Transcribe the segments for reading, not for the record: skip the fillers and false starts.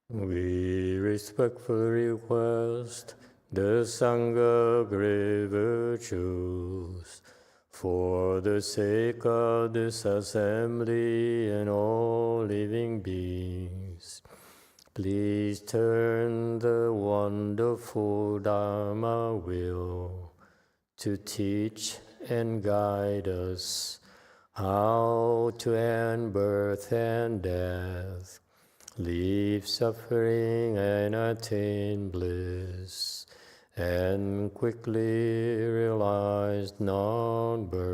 We respectfully request the Sangha great virtues for the sake of this assembly and all living beings. Please turn the wonderful Dharma wheel to teach and guide us how to end birth and death, leave suffering and attain bliss, and quickly realize non-birth.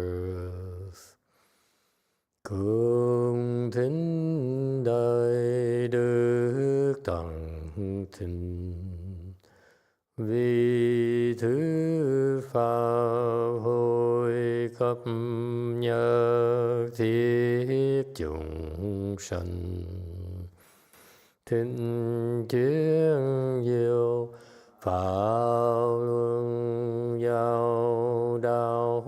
Cung thính đại đức tăng thính, vì thứ pháp hội cấp nhất thiết chúng sanh. Thịnh chuyên diệu pháp luân giao đạo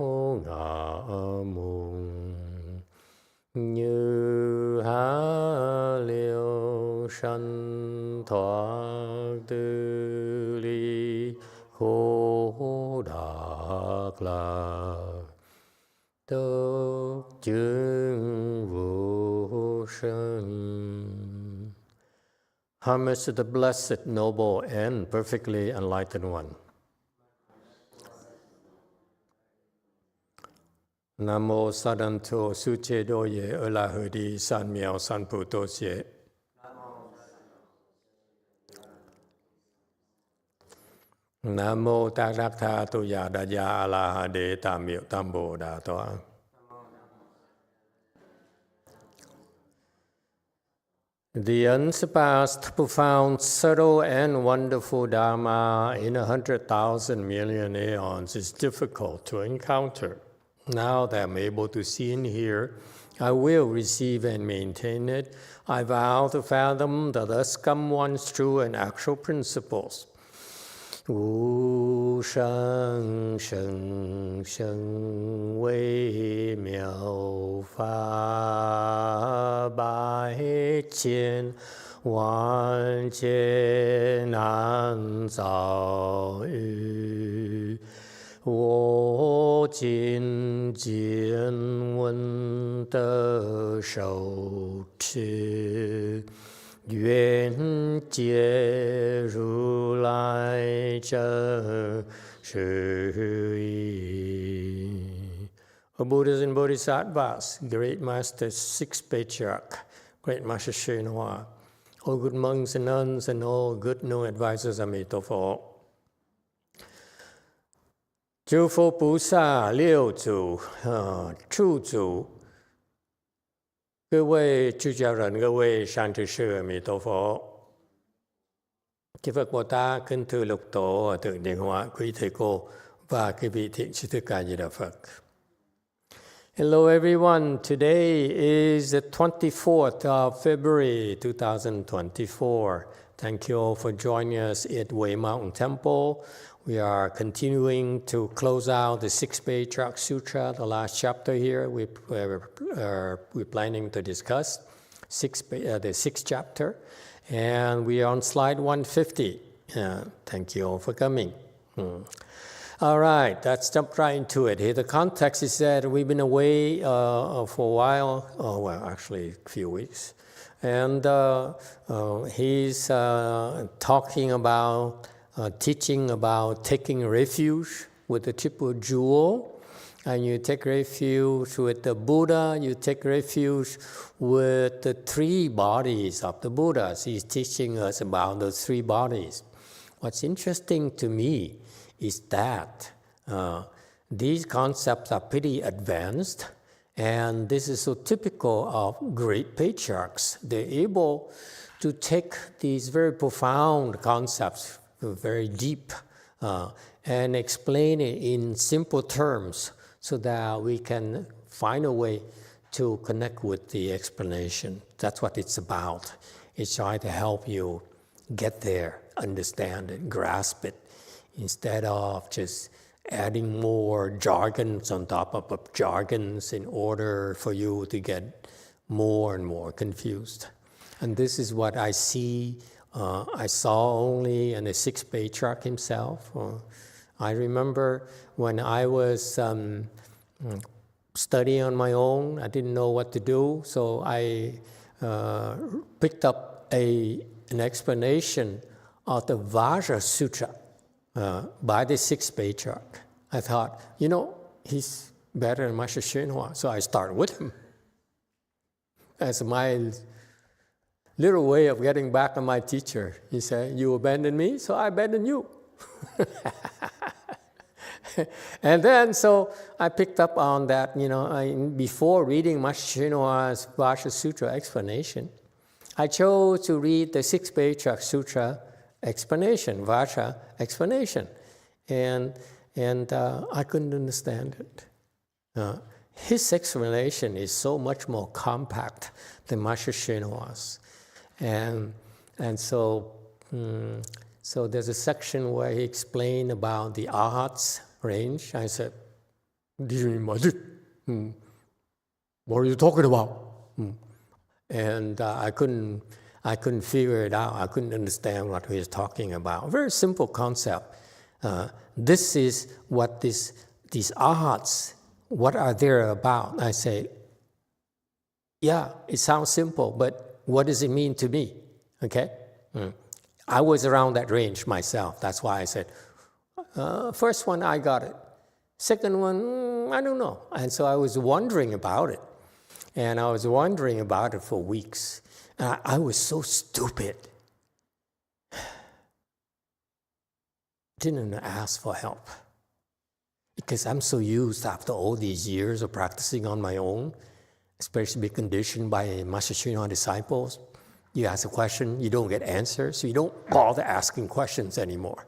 ngã môn, như há liêu sanh thoát tư ly khổ đắc lạc, tốc chứng vô sanh. Homage to the blessed, noble, and perfectly enlightened one. Namo Sadanto Suche Doye Olahudi San Miao San Putosye. Namo Tarakta Tuya Daya Alaha De Tamil Tambo Datoa. The unsurpassed, profound, subtle, and wonderful Dharma in 100,000 million aeons is difficult to encounter. Now that I'm able to see and hear, I will receive and maintain it. I vow to fathom the thus come one's true and actual principles. Wu sheng sheng sheng wei miao fa bai qian wan jian nan zao yu wo jin jian wen de shou chi Yuan Jie Ru Lai Zhe Shi Yi. O Buddhas and Bodhisattvas, Great Master, Sixth Patriarch, Great Master YongHua, all good monks and nuns, and all good new advisors, Emitofuo. 诸佛菩萨六祖处祖，各位出家人，各位善知识，阿弥陀佛。Chư Phật Bồ Tát, kính thưa lục tổ, thượng điện hóa, quý thầy cô và quý vị thiện sư thích ca Di Đà Phật. Hello everyone, today is the 24th of February 2024. Thank you all for joining us at Way Mountain Temple. We are continuing to close out the Sixth Patriarch Sutra, the last chapter here. We're planning to discuss the sixth chapter, and we are on slide 150. Thank you all for coming. All right, let's jump right into it. Here, the context is that we've been away for a while, actually a few weeks, and he's talking about teaching about taking refuge with the triple jewel, and you take refuge with the Buddha, you take refuge with the three bodies of the Buddhas. He's teaching us about those three bodies. What's interesting to me is that these concepts are pretty advanced, and this is so typical of great patriarchs. They're able to take these very profound concepts, very deep, and explain it in simple terms so that we can find a way to connect with the explanation. That's what it's about. It's trying to help you get there, understand it, grasp it, instead of just adding more jargons on top of jargons in order for you to get more and more confused. And this is what I see I saw only the sixth patriarch himself. I remember when I was studying on my own, I didn't know what to do, so I picked up an explanation of the Patriarch Sutra by the sixth patriarch. I thought, he's better than Master YongHua, so I started with him. As my little way of getting back on my teacher. He said, you abandoned me, so I abandoned you. And then, so I picked up on that, before reading Master YongHua's Patriarch Sutra explanation, I chose to read the Sixth Patriarch Sutra explanation, Vajra explanation. And I couldn't understand it. His explanation is so much more compact than Master YongHua's. And so there's a section where he explained about the arhats range. I said, what are you talking about? And I couldn't figure it out. I couldn't understand what he was talking about. Very simple concept. This is what these arhats, what are they about? I say, yeah, it sounds simple, but what does it mean to me? Okay? I was around that range myself. That's why I said, first one, I got it. Second one, I don't know. And so I was wondering about it. And I was wondering about it for weeks. And I was so stupid. Didn't ask for help. Because I'm so used after all these years of practicing on my own, especially be conditioned by Master YongHua disciples. You ask a question, you don't get answers, so you don't bother asking questions anymore.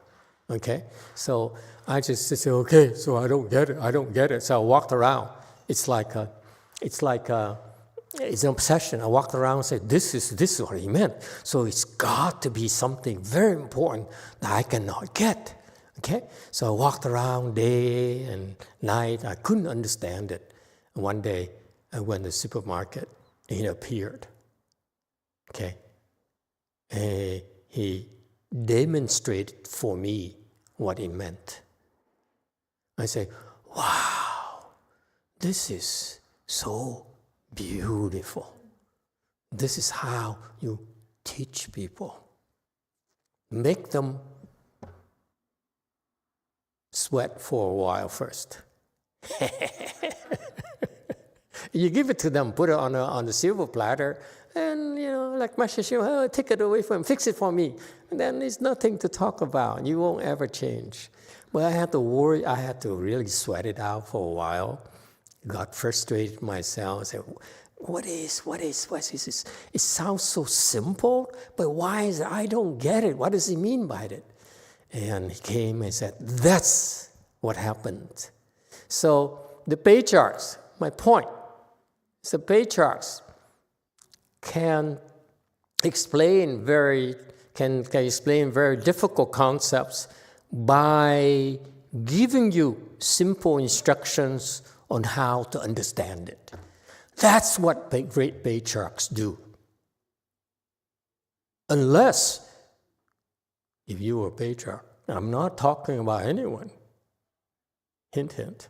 Okay? So I just say, okay, so I don't get it. So I walked around. It's an obsession. I walked around and said, this is what he meant. So it's got to be something very important that I cannot get. Okay? So I walked around day and night. I couldn't understand it. And one day, I went to the supermarket, and he appeared. Okay? And he demonstrated for me what it meant. I say, wow, this is so beautiful. This is how you teach people. Make them sweat for a while first. You give it to them, put it on the silver platter, and like Master YongHua, take it away from him, fix it for me. And then there's nothing to talk about. You won't ever change. But I had to worry. I had to really sweat it out for a while. Got frustrated myself. I said, what is this? It sounds so simple, but why is it? I don't get it. What does he mean by it? And he came and said, that's what happened. So the patriarchs, my point, is the patriarchs can explain very difficult concepts by giving you simple instructions on how to understand it. That's what great patriarchs do. Unless, if you were a patriarch, I'm not talking about anyone. Hint, hint.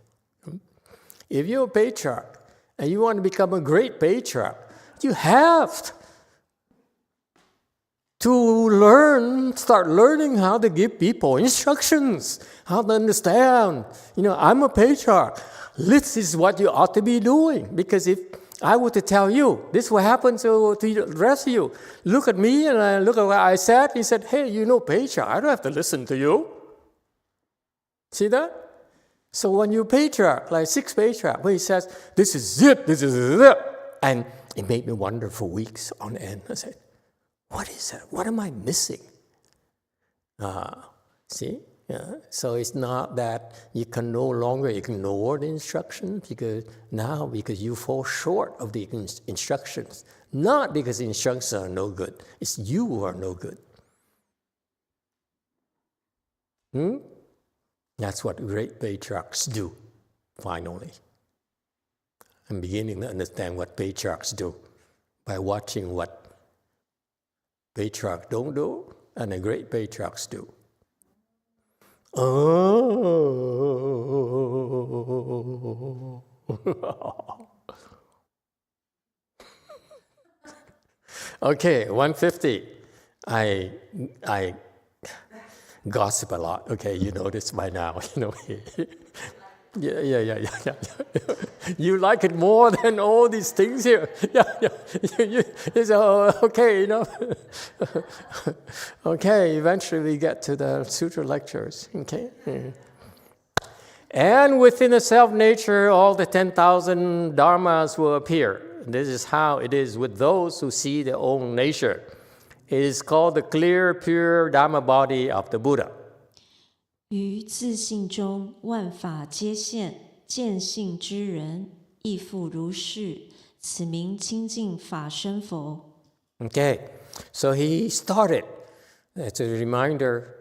If you're a patriarch and you want to become a great patriarch, you have to start learning how to give people instructions, how to understand. I'm a patriarch. This is what you ought to be doing. Because if I were to tell you, this is what happened to the rest of you. Look at me and I look at what I said. He said, hey, patriarch, I don't have to listen to you. See that? So when you're patriarch, like sixth patriarch, where he says, this is it, and it made me wonder for weeks on end. I said, what is that? What am I missing? See? Yeah. So it's not that you can no longer ignore the instructions because you fall short of the instructions. Not because the instructions are no good. It's you who are no good. That's what great patriarchs do, finally. I'm beginning to understand what patriarchs do by watching what patriarchs don't do, and the great patriarchs do. Oh. Okay, 150. I gossip a lot. Okay, you know this by now. You know. Yeah. You like it more than all these things here. Yeah. It's okay, you know. Okay, eventually we get to the sutra lectures. Okay. And within the self-nature, all the 10,000 dharmas will appear. This is how it is with those who see their own nature. It is called the clear, pure Dharma body of the Buddha. 于自性中万法皆现，见性之人亦复如是，此名清净法身佛。 Okay, so he started, it's a reminder,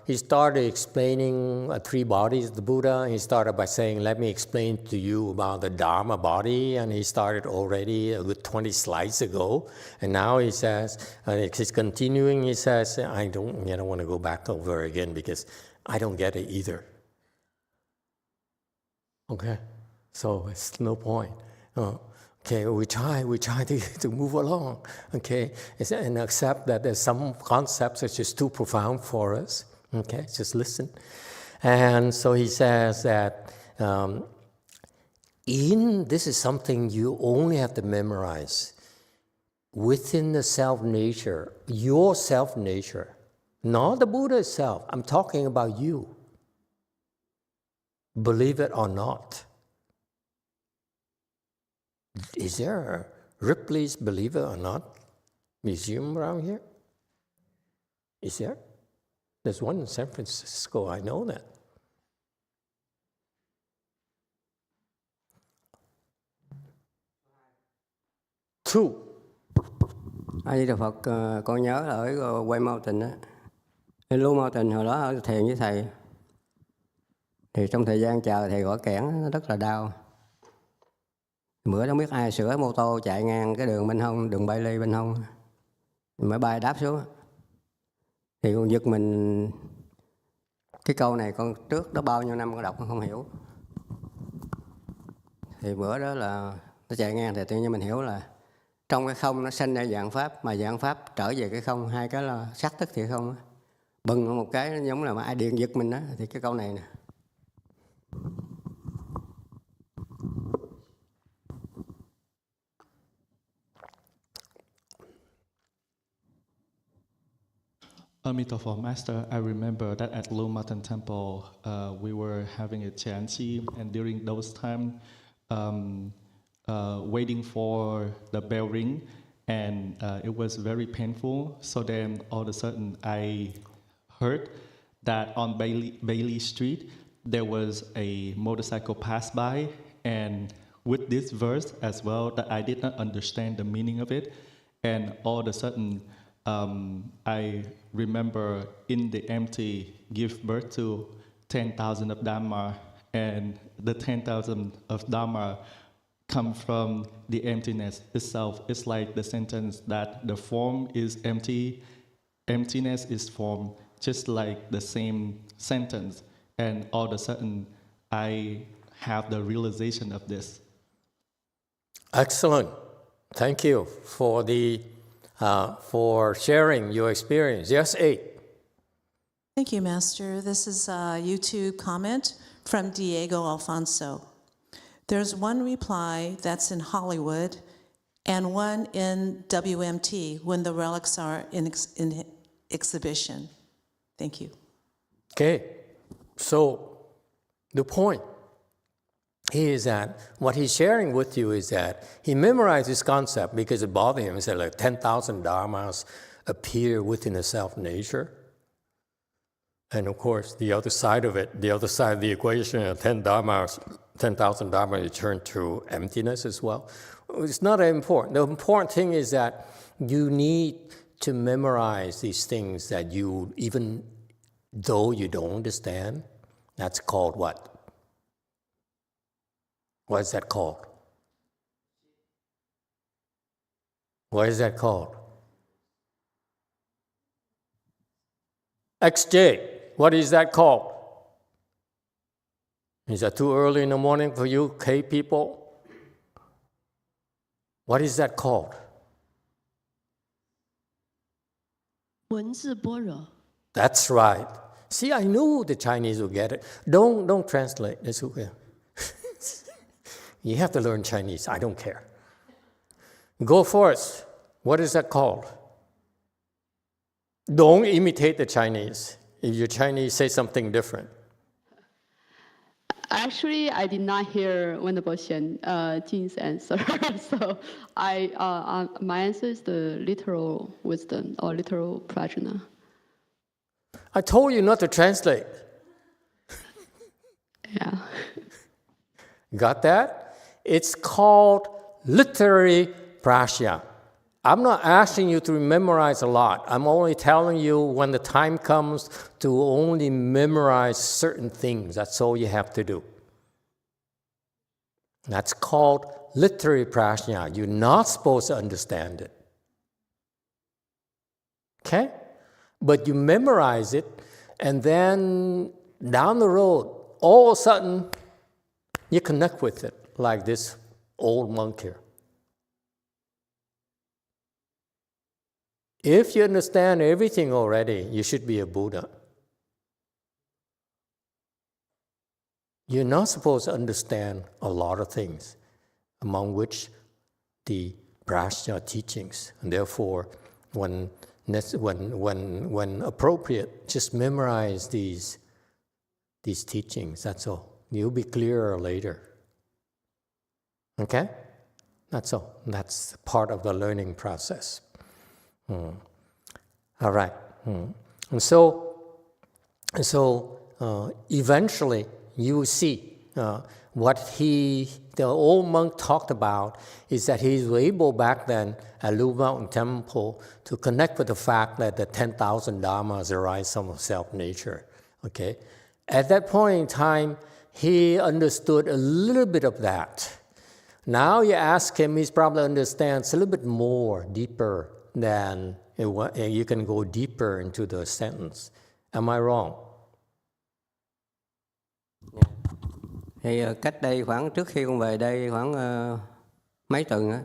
he started explaining 3 bodies of the Buddha. He started by saying, let me explain to you about the Dharma body, and he started already a good 20 slides ago. And now he says, he's continuing, he says, I don't want to go back over again because I don't get it either. Okay, so it's no point. Okay, we try to move along, okay, and accept that there's some concepts that are just too profound for us, okay, just listen. And so he says that this is something you only have to memorize. Within the self-nature, your self-nature, not the Buddha itself, I'm talking about you. Believe it or not. Is there a Ripley's Believe It or Not museum around here? Is there? There's one in San Francisco, I know that. Two. A Di Đà Phật, con nhớ là ở Quay Mountain á, Blue Mountain hồi đó ở thiền với thầy, thì trong thời gian chờ thầy gõ kẽn nó rất là đau. Bữa đó không biết ai sửa mô tô chạy ngang cái đường bên hông, đường bay ly bên hông, mới bay đáp xuống. Thì con giật mình, cái câu này con trước đó bao nhiêu năm con đọc con không hiểu. Thì bữa đó là nó chạy ngang thì tự nhiên mình hiểu là trong cái không nó sinh ra dạng pháp, mà dạng pháp trở về cái không, hai cái là sắc tức thì không. Bừng một cái nó giống là mà ai điện giật mình đó, thì cái câu này nè. Emitofuo Master, I remember that at Blue Mountain Temple, we were having a chanty, and during those time, waiting for the bell ring, and it was very painful. So then, all of a sudden, I heard that on Bailey Street, there was a motorcycle pass by, and with this verse as well, that I did not understand the meaning of it, and all of a sudden, I remember in the empty give birth to 10,000 of Dharma, and the 10,000 of Dharma come from the emptiness itself. It's like the sentence that the form is empty, emptiness is form, just like the same sentence. And all of a sudden, I have the realization of this. Excellent. Thank you for sharing your experience. Yes, 8. Thank you, Master. This is a YouTube comment from Diego Alfonso. There's one reply that's in Hollywood and one in WMT when the relics are in exhibition. Thank you. Okay, so the point is that what he's sharing with you is that he memorized this concept because it bothered him. He said like 10,000 dharmas appear within the self-nature. And of course, the other side of it, the other side of the equation, 10,000 dharmas return to emptiness as well. It's not important. The important thing is that you need to memorize these things that you, even though you don't understand, that's called what? What is that called? What is that called? XJ, what is that called? Is that too early in the morning for you, K people? What is that called? 文字般若. That's right. See, I knew the Chinese would get it. Don't translate. It's okay. You have to learn Chinese. I don't care. Go first. What is that called? Don't imitate the Chinese. If your Chinese say something different. Actually, I did not hear Venerable Xian Jin's answer, so my answer is the literal wisdom or literal prajna. I told you not to translate. Yeah. Got that? It's called literary prajna. I'm not asking you to memorize a lot. I'm only telling you when the time comes to only memorize certain things. That's all you have to do. That's called literary prajna. You're not supposed to understand it. Okay? But you memorize it, and then down the road, all of a sudden, you connect with it, like this old monk here. If you understand everything already, you should be a Buddha. You're not supposed to understand a lot of things, among which the prajna teachings. And therefore, when appropriate, just memorize these teachings, that's all. You'll be clearer later. Okay? That's all. That's part of the learning process. All right. And so eventually you will see what the old monk talked about is that he was able back then at Lu Mountain Temple to connect with the fact that the 10,000 dharmas arise from self-nature. Okay? At that point in time, he understood a little bit of that. Now you ask him, he's probably understands a little bit more, deeper than you can go deeper into the sentence. Am I wrong? Thì cách đây khoảng trước khi con về đây khoảng mấy tuần á,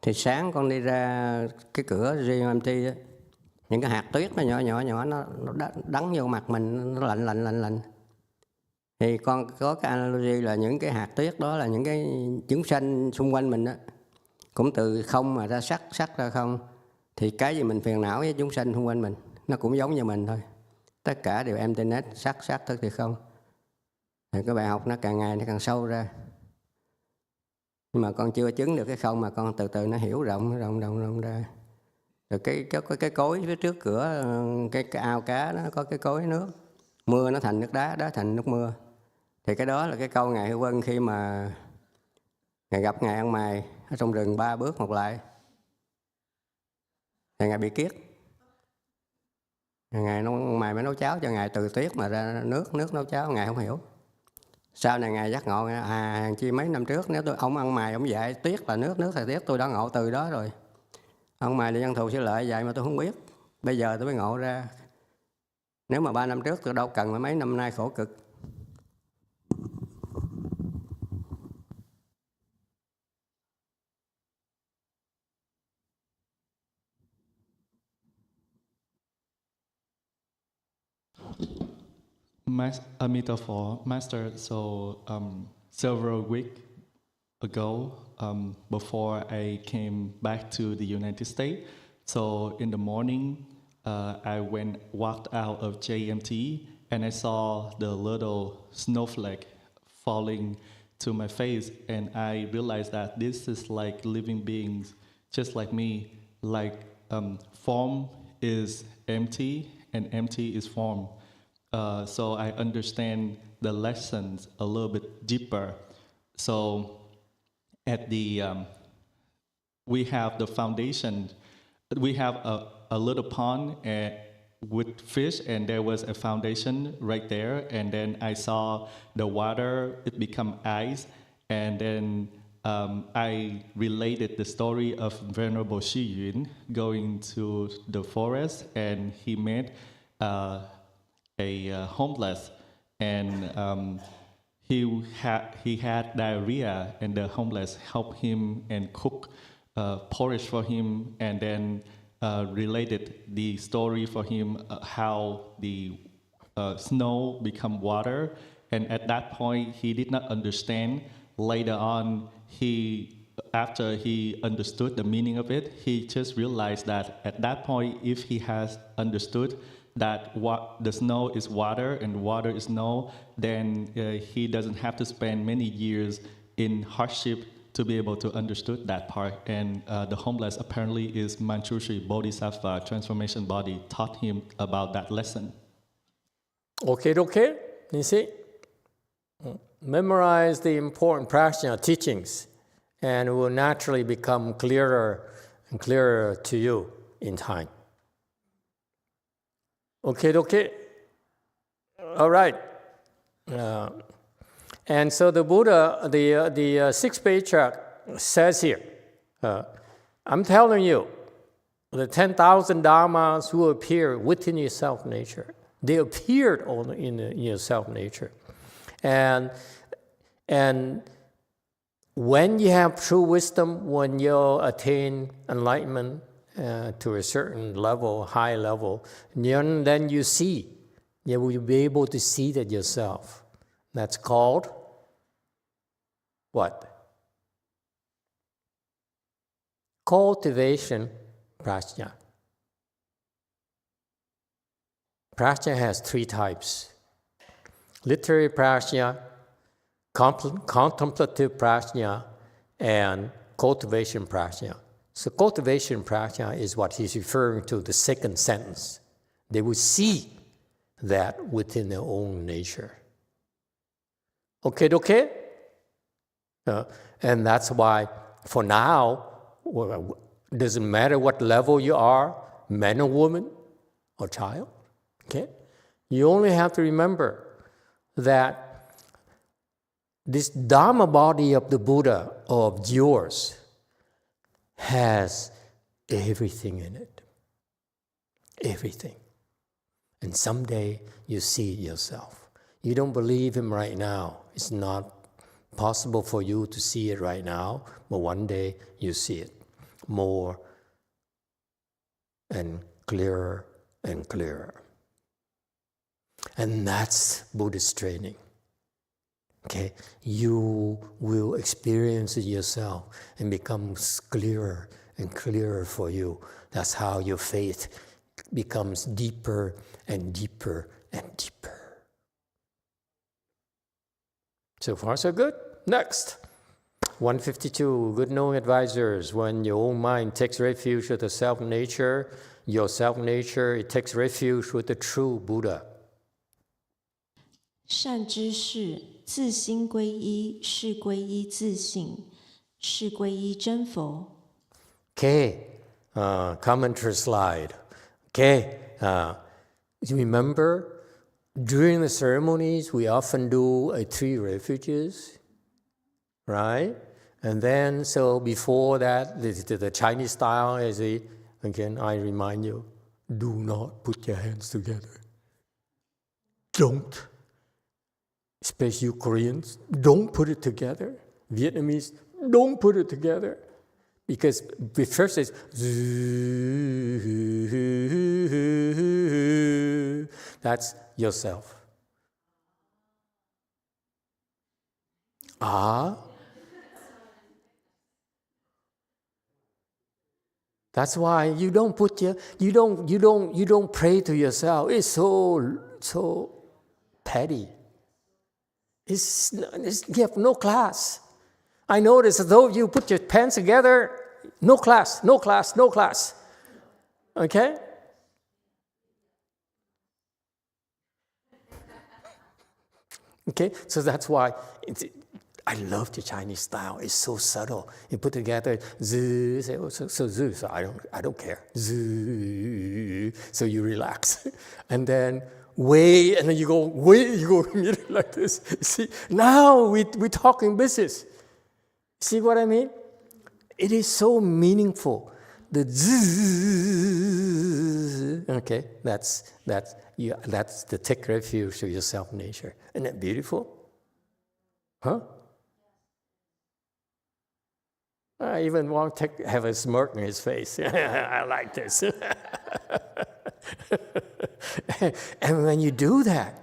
thì sáng con đi ra cái cửa GMT á, những cái hạt tuyết nó nhỏ nó đắng vô mặt mình, nó lạnh. Thì con có cái analogy là những cái hạt tuyết đó là những cái chúng sanh xung quanh mình á, cũng từ không mà ra sắc ra không. Thì cái gì mình phiền não với chúng sanh xung quanh mình, nó cũng giống như mình thôi. Tất cả đều emptiness, sắc tức thì không. Thì cái bài học nó càng ngày nó càng sâu ra. Nhưng mà con chưa chứng được cái không, mà con từ từ nó hiểu rộng ra. Rồi cái cối phía trước cửa, cái ao cá nó có cái cối nước. Mưa nó thành nước đá thành nước mưa. Thì cái đó là cái câu Ngài Hữu Vân khi mà Ngài gặp Ngài ăn mày ở trong rừng 3 bước một lại. Thì Ngài bị kiết. Ngài mày mới nấu cháo cho Ngài từ tuyết mà ra nước nấu cháo, Ngài không hiểu. Sau này Ngài giác ngộ, hàng chi mấy năm trước nếu ông ăn mày, ông dạy tuyết là nước là tuyết, tôi đã ngộ từ đó rồi. Ông mày là dân thù sẽ lợi dạy mà tôi không biết. Bây giờ tôi mới ngộ ra. Nếu mà 3 năm trước tôi đâu cần mà mấy năm nay khổ cực. Emitofuo, Master, so several weeks ago, before I came back to the United States, so in the morning, I walked out of JMT and I saw the little snowflake falling to my face, and I realized that this is like living beings, just like me, like form is empty and empty is form. So I understand the lessons a little bit deeper. So at the, we have the foundation, we have a little pond with fish, and there was a foundation right there, and then I saw the water, it become ice, and then I related the story of Venerable Shi Yun going to the forest, and he met homeless, and he had diarrhea, and the homeless helped him and cook porridge for him, and then related the story for him how the snow become water. And at that point, he did not understand. Later on, after he understood the meaning of it, he just realized that at that point, if he has understood that the snow is water and water is snow, then he doesn't have to spend many years in hardship to be able to understood that part. And the homeless apparently is Manchushri Bodhisattva transformation body taught him about that lesson. Okay, you see? Memorize the important practice teachings, and it will naturally become clearer and clearer to you in time. Okay. All right. And so the Buddha, the sixth patriarch says here, I'm telling you, the 10,000 dharmas who appear within your self-nature, they appeared in your self-nature. And when you have true wisdom, when you attain enlightenment to a certain level, high level, then you see, you will be able to see that yourself. That's called what? Cultivation prajna. Prajna has three types: literary prajna, contemplative prajna, and cultivation prajna. So cultivation prajna is what he's referring to, the second sentence. They will see that within their own nature. Okay? And that's why, for now, it doesn't matter what level you are, man or woman or child, okay? You only have to remember that this Dharma body of the Buddha, of yours, has everything in it. Everything. And someday you see it yourself. You don't believe him right now. It's not possible for you to see it right now, but one day you see it more and clearer and clearer. And that's Buddhist training. Okay? You will experience it yourself and becomes clearer and clearer for you. That's how your faith becomes deeper and deeper and deeper. So far, so good. Next. 152, good knowing advisors. When your own mind takes refuge with the self-nature, your self-nature, it takes refuge with the true Buddha. 善知识，自心归依，是归依自性，是归依真佛。 Okay, commentary slide. Okay, remember, during the ceremonies, we often do 3 refuges, right? And then, so before that, the Chinese style is, again, I remind you, do not put your hands together. Don't. Especially you Koreans, don't put it together. Vietnamese, don't put it together. Because the first is, that's yourself. That's why you don't you don't pray to yourself. It's so petty. You have no class. I notice though you put your pants together, no class. Okay? Okay, so that's why I love the Chinese style. It's so subtle. You put together, so I don't care. So you relax. And then way, and then you go immediately like this. See, now we're talking business. See what I mean? It is so meaningful. The Okay, that's the take refuge of your self-nature. Isn't that beautiful? Huh? I even want to have a smirk on his face. I like this. And when you do that,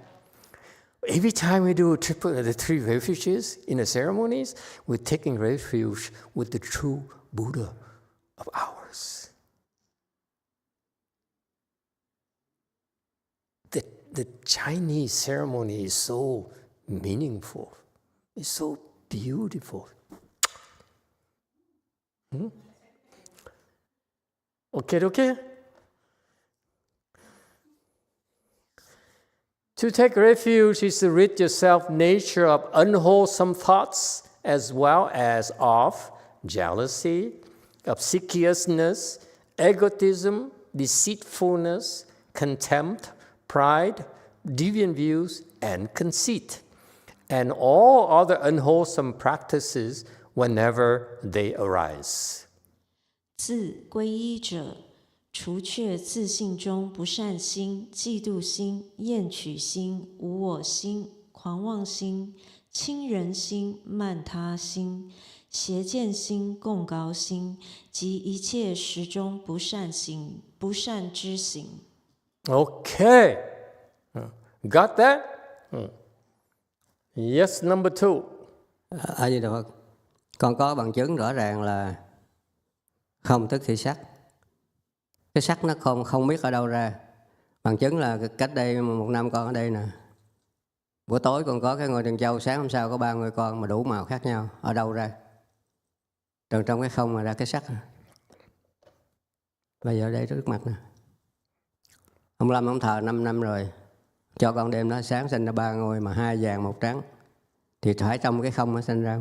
every time we do the three refuges in the ceremonies, we're taking refuge with the true Buddha of ours. The Chinese ceremony is so meaningful. It's so beautiful. Okay. To take refuge is to rid yourself nature of unwholesome thoughts as well as of jealousy, obsequiousness, egotism, deceitfulness, contempt, pride, deviant views, and conceit, and all other unwholesome practices whenever they arise. 自皈依者，除却自性中不善心、嫉妒心、厌取心、无我心、狂妄心、轻人心、慢他心、邪见心、共高心及一切时中不善行、不善之行。 Okay. Got that? Yes, number 2. A Di Đà Phật, con có bằng chứng rõ ràng là không tức thì sắc. Cái sắc nó không biết ở đâu ra. Bằng chứng là cách đây 1 năm con ở đây nè. Buổi tối con có cái ngôi Trân Châu, sáng hôm sau có 3 ngôi con mà đủ màu khác nhau. Ở đâu ra? Trong cái không mà ra cái sắc. Bây giờ ở đây trước mặt nè. Ông Lâm ông thờ 5 năm rồi. Cho con đêm đó sáng sinh ra 3 ngôi mà 2 vàng 1 trắng. Thì phải trong cái không nó sinh ra.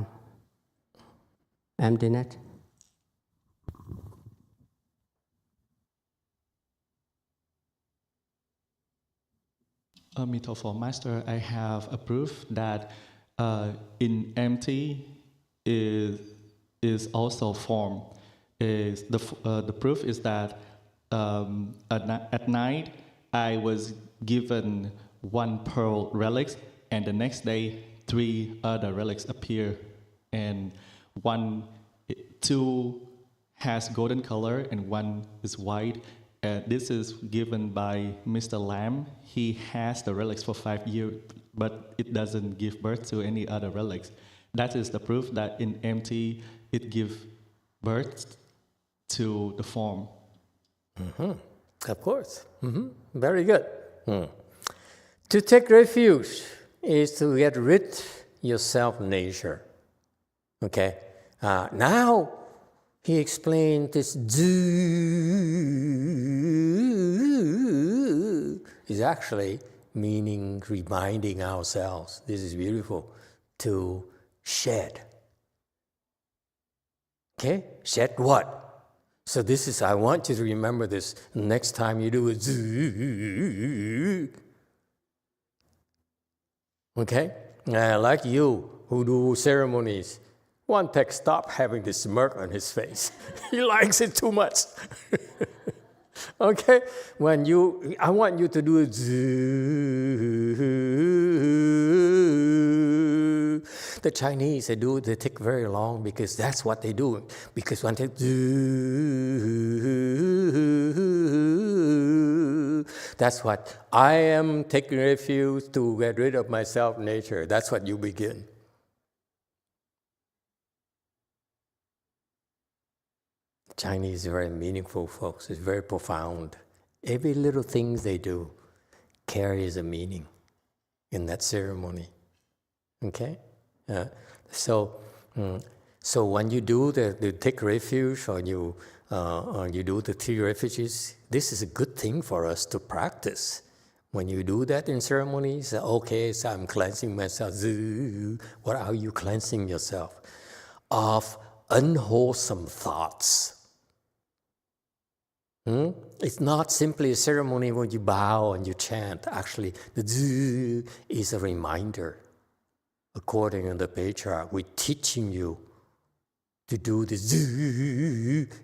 Emptiness. Emitofuo Master, I have a proof that in empty is also form. The proof is that at night I was given 1 pearl relic, and the next day 3 other relics appear, and 2 has golden color and 1 is white. This is given by Mr. Lam. He has the relics for 5 years, but it doesn't give birth to any other relics. That is the proof that in empty, it gives birth to the form. Of course. Very good. To take refuge is to get rid your self-nature. Okay? Now, he explained this is actually meaning reminding ourselves, this is beautiful, to shed. Okay? Shed what? So this is, I want you to remember this next time you do it. Okay? Like you who do ceremonies, one tech stop having this smirk on his face. He likes it too much. Okay? I want you to do it. The Chinese, they take very long because that's what they do. Because when they that's what I am taking refuge to get rid of my self-nature. That's what you begin. Chinese is very meaningful, folks. It's very profound. Every little thing they do carries a meaning in that ceremony. Okay? So when you do the take refuge or you do the 3 refuges, this is a good thing for us to practice. When you do that in ceremonies, okay, so I'm cleansing myself. What are you cleansing yourself? Of unwholesome thoughts. It's not simply a ceremony where you bow and you chant. Actually, the zi is a reminder. According to the Patriarch, we're teaching you to do this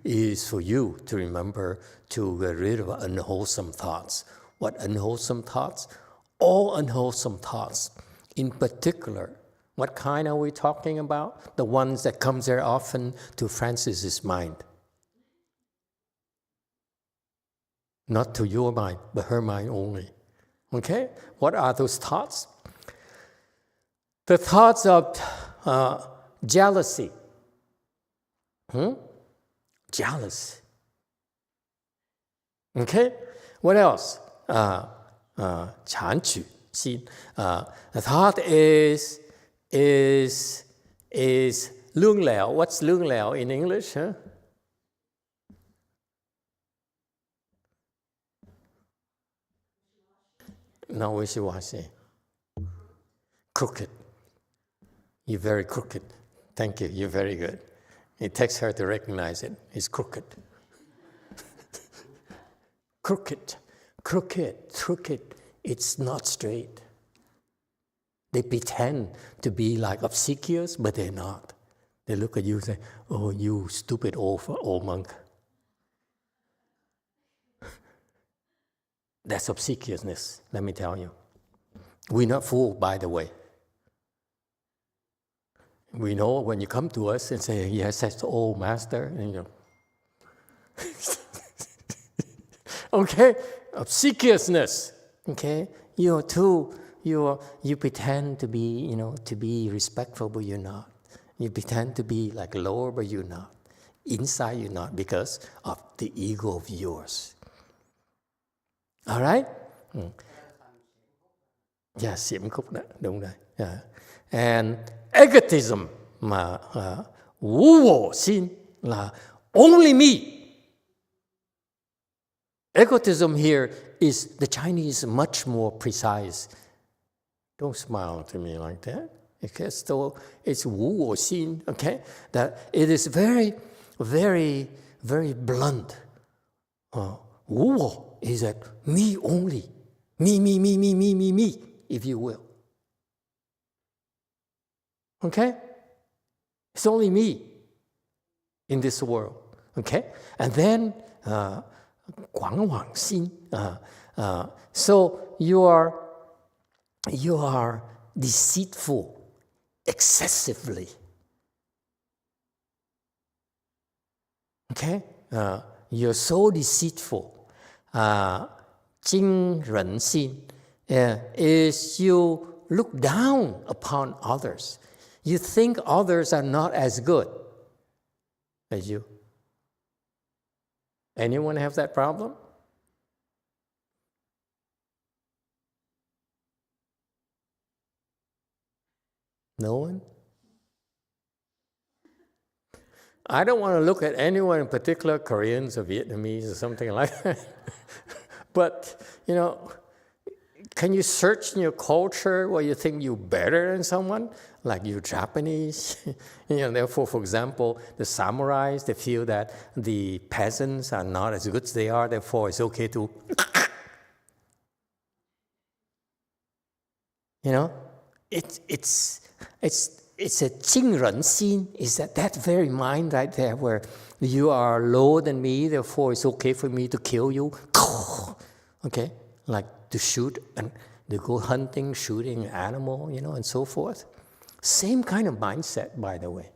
is for you to remember to get rid of unwholesome thoughts. What unwholesome thoughts? All unwholesome thoughts. In particular, what kind are we talking about? The ones that comes very often to Francis's mind. Not to your mind, but her mind only. Okay? What are those thoughts? The thoughts of jealousy. Jealous. Okay? What else? 谄取心. The thought is lương lẹo. What's lương lẹo in English? Huh? No, wishy-washy. Crooked. You're very crooked. Thank you. You're very good. It takes her to recognize it. It's crooked. Crooked. It's not straight. They pretend to be like obsequious, but they're not. They look at you and say, "Oh, you stupid old monk." That's obsequiousness, let me tell you. We're not fooled, by the way. We know when you come to us and say, "Yes, that's the old master," and you know. Okay, obsequiousness. Okay, you pretend to be, to be respectful, but you're not. You pretend to be like lower, but you're not. Inside, you're not because of the ego of yours. All right? Yeah, xiểm khúc đó, đúng rồi. Yeah. And egotism, mà wu wo xin là only me. Egotism here is, the Chinese much more precise. Don't smile to me like that. Okay, so it's wu wo xin, okay? That it is very, very, very blunt. Wu wo is that me only. Me, if you will. Okay? It's only me in this world. Okay? And then, 广往心. So you are deceitful excessively. Okay? You're so deceitful. 惊人心 is you look down upon others. You think others are not as good as you. Anyone have that problem? No one? I don't want to look at anyone in particular, Koreans or Vietnamese or something like that. But, can you search in your culture where you think you're better than someone? Like you're Japanese? Therefore, for example, the samurais, they feel that the peasants are not as good as they are, therefore it's okay to... It's a 惊人心, is that very mind right there where you are lower than me, therefore it's okay for me to kill you. Okay, like to shoot and to go hunting, shooting an animal, and so forth. Same kind of mindset, by the way.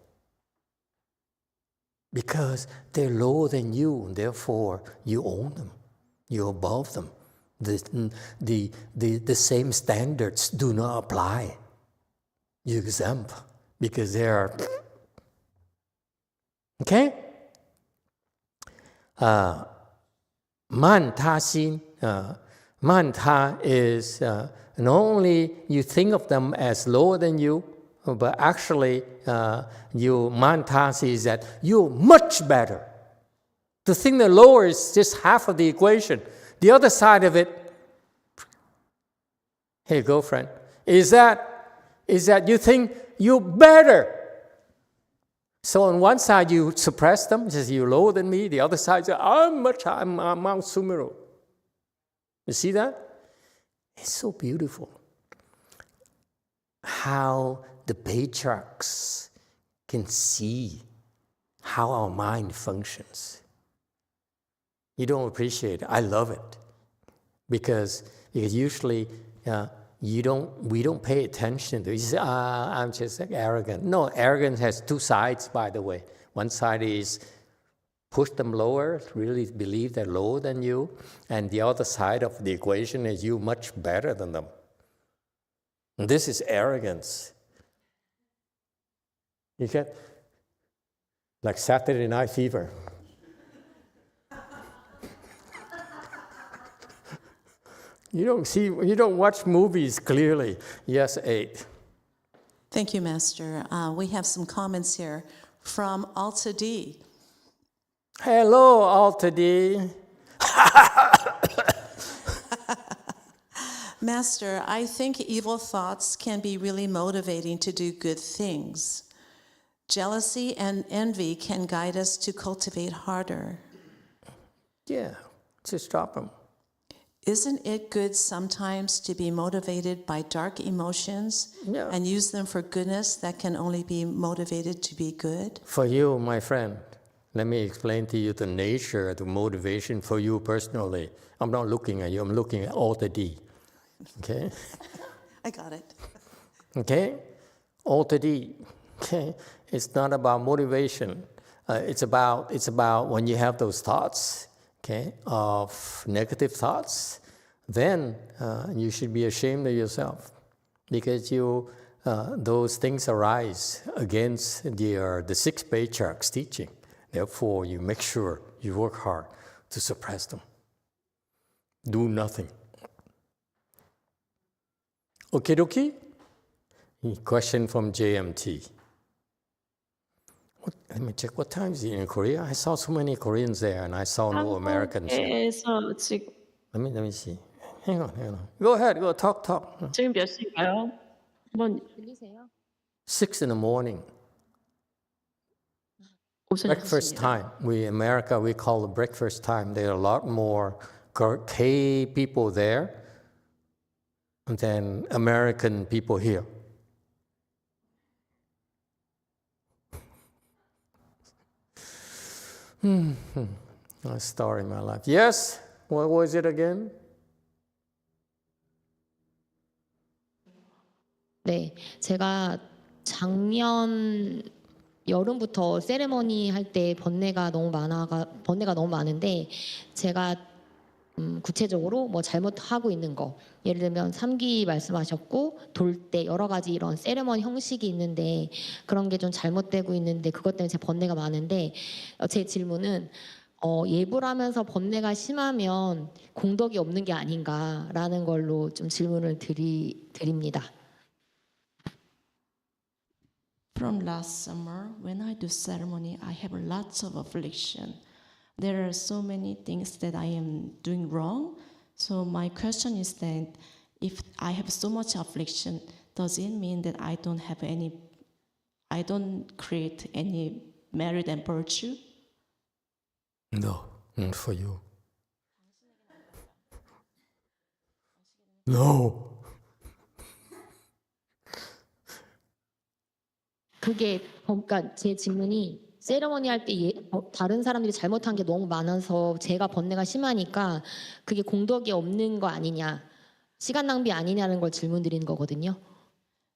Because they're lower than you, therefore you own them. You're above them. The same standards do not apply. You're exempt because they are... Okay? 慢他心. 慢他 is not only you think of them as lower than you, but actually you man ta is that you're much better. To think that lower is just half of the equation. The other side of it, hey girlfriend, is that you think you're better. So on one side you suppress them, says you're lower than me. The other side says I'm Mount Sumero. You see that? It's so beautiful how the patriarchs can see how our mind functions. You don't appreciate it. I love it. Because usually we don't pay attention to it. You say, I'm just arrogant. No, arrogance has two sides, by the way. One side is push them lower, really believe they're lower than you. And the other side of the equation is you much better than them. And this is arrogance. You get like Saturday Night Fever. You don't watch movies clearly. Yes, 8. Thank you, Master. We have some comments here from Alta D. Hello, Alta D. Master, I think evil thoughts can be really motivating to do good things. Jealousy and envy can guide us to cultivate harder. Yeah, to stop them. Isn't it good sometimes to be motivated by dark emotions and use them for goodness that can only be motivated to be good? For you, my friend, let me explain to you the nature of the motivation for you personally. I'm not looking at you, I'm looking at Alta D. Okay? I got it. Okay? Alta D. Okay? It's not about motivation. It's about when you have those thoughts, okay, of negative thoughts, then you should be ashamed of yourself because those things arise against the 6 patriarchs' teaching. Therefore, you make sure you work hard to suppress them. Do nothing. Okie dokie? Question from JMT. Let me check. What time is it in Korea? I saw so many Koreans there, and I saw no Americans. 한국에서 지금 Let me see. Hang on. Go ahead. Go talk. 지금 몇 시인가요? 한번 들리세요? 6 in the morning. Breakfast time. In America, we call it breakfast time. There are a lot more K people there than American people here. A story in my life. Yes? What was it again? 네, 제가 작년 여름부터 세레머니 할 때 번뇌가 너무 많은데 제가 구체적으로 뭐 잘못하고 있는 거 예를 들면 3기 말씀하셨고 돌 때 여러 가지 이런 세레머니 형식이 있는데 그런 게 좀 잘못되고 있는데 그것 때문에 제 번뇌가 많은데 제 질문은 예불 하면서 번뇌가 심하면 공덕이 없는 게 아닌가라는 걸로 좀 질문을 드립니다. From last summer, when I do ceremony, I have lots of affliction. There are so many things that I am doing wrong. So my question is that if I have so much affliction, does it mean that I don't create any merit and virtue? No, not for you. No. 그러니까 제 질문이 세레머니 할 때 다른 사람들이 잘못한 게 너무 많아서 제가 번뇌가 심하니까 그게 공덕이 없는 거 아니냐, 시간 낭비 아니냐는 걸 질문 드리는 거거든요.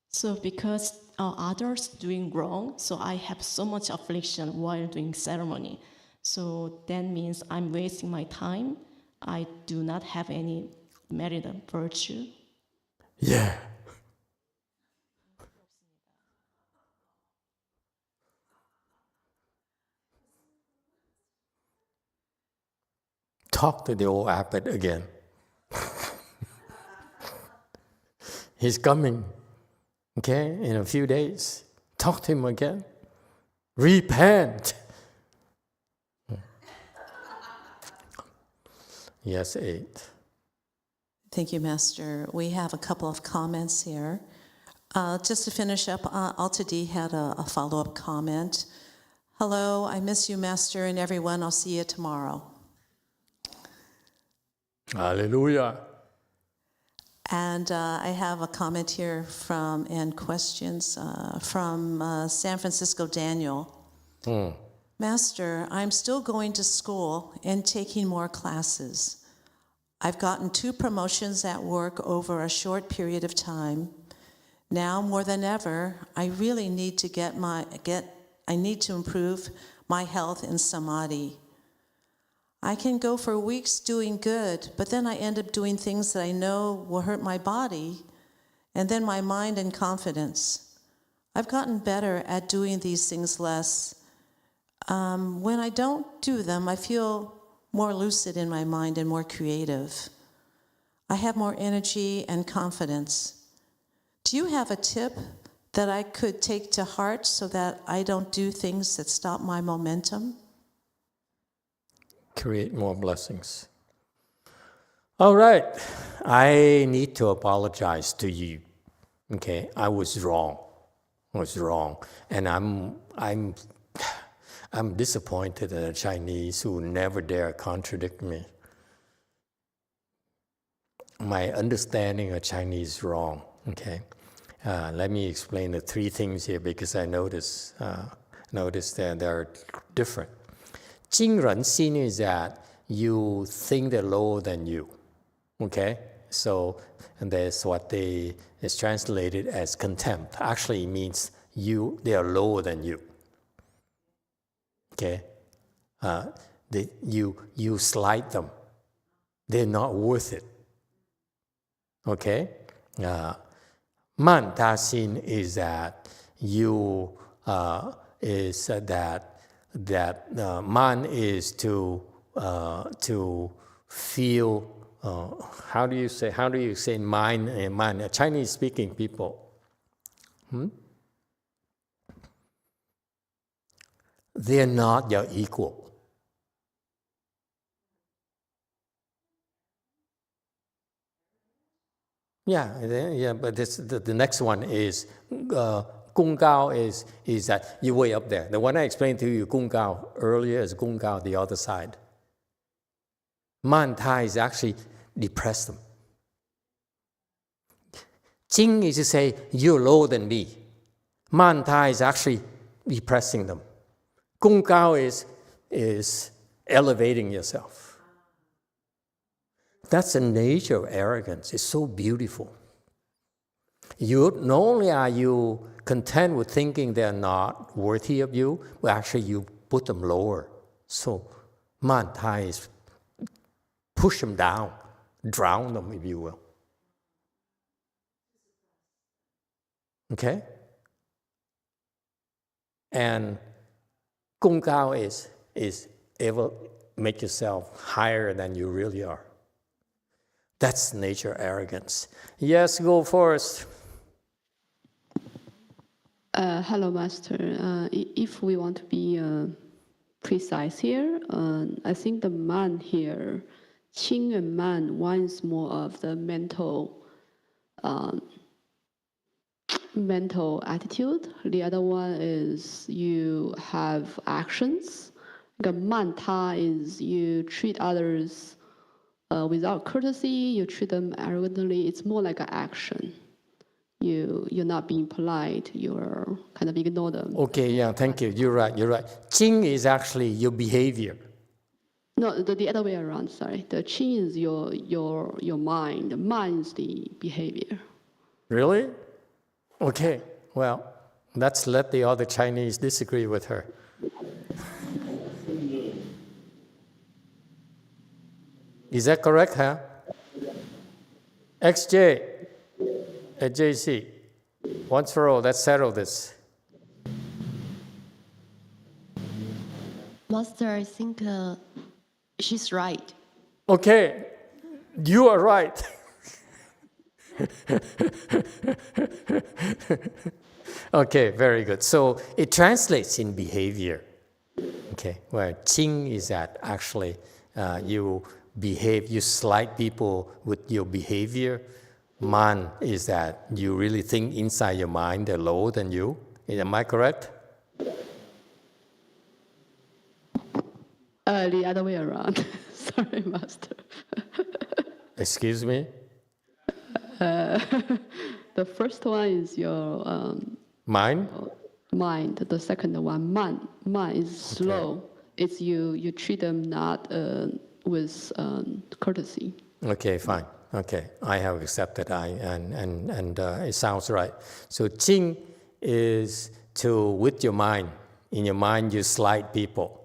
So because others doing wrong, so I have so much affliction while doing ceremony. So that means I'm wasting my time. I do not have any merit and virtue. Yeah. Talk to the old abbot again. He's coming, okay, in a few days. Talk to him again. Repent. Yes, 8. Thank you, Master. We have a couple of comments here. Just to finish up, Alta D had a follow-up comment. Hello, I miss you, Master, and everyone. I'll see you tomorrow. Hallelujah. And I have a comment here and questions from San Francisco Daniel. Master, I'm still going to school and taking more classes. I've gotten 2 promotions at work over a short period of time. Now more than ever, I really need to I need to improve my health and samadhi. I can go for weeks doing good, but then I end up doing things that I know will hurt my body, and then my mind and confidence. I've gotten better at doing these things less. When I don't do them, I feel more lucid in my mind and more creative. I have more energy and confidence. Do you have a tip that I could take to heart so that I don't do things that stop my momentum? Create more blessings. All right, I need to apologize to you. Okay, I was wrong, and I'm disappointed in the Chinese who never dare contradict me. My understanding of Chinese is wrong. Okay, let me explain the 3 things here because I noticed that they're different. 惊人心 is that you think they're lower than you. Okay, so and that's what is translated as contempt. Actually, it means they are lower than you. Okay, you slight them. They're not worth it. Okay, man ta xin is that man is to feel. How do you say mind? Chinese speaking people. They're not your equal. Yeah, but the next one is 功高 is that you're way up there. The one I explained to you, 功高, earlier is 功高, the other side. Man ta is actually depress them. 精 is to say, you're lower than me. Man ta is actually depressing them. 功高 is elevating yourself. That's the nature of arrogance. It's so beautiful. Not only are you content with thinking they're not worthy of you, but actually you put them lower. So man ta is push them down, drown them, if you will. Okay? And 功高 is ever make yourself higher than you really are. That's nature arrogance. Yes, go first. Hello, Master. If we want to be precise here, I think the man here, qing and man, one is more of the mental attitude. The other one is you have actions. The man ta is you treat others without courtesy, you treat them arrogantly. It's more like an action. You're not being polite, you're kind of ignore them. Okay, yeah, thank you. You're right. Qing is actually your behavior. No, the other way around, sorry. The qing is your mind, the man is the behavior. Really? Okay, well, let's let the other Chinese disagree with her. Is that correct, huh? XJ at JC. Once for all, let's settle this. Master, I think she's right. Okay, you are right. Okay, very good. So it translates in behavior. Okay, where qing is that actually you behave, you slight people with your behavior. Man is that you really think inside your mind they're lower than you. Am I correct? The other way around. Sorry, Master. Excuse me? The first one is your... Mind? mind. The second one, man is slow. It's you treat them not with courtesy. Okay, fine. Okay, I have accepted and it sounds right. So Jing is with your mind. In your mind, you slight people.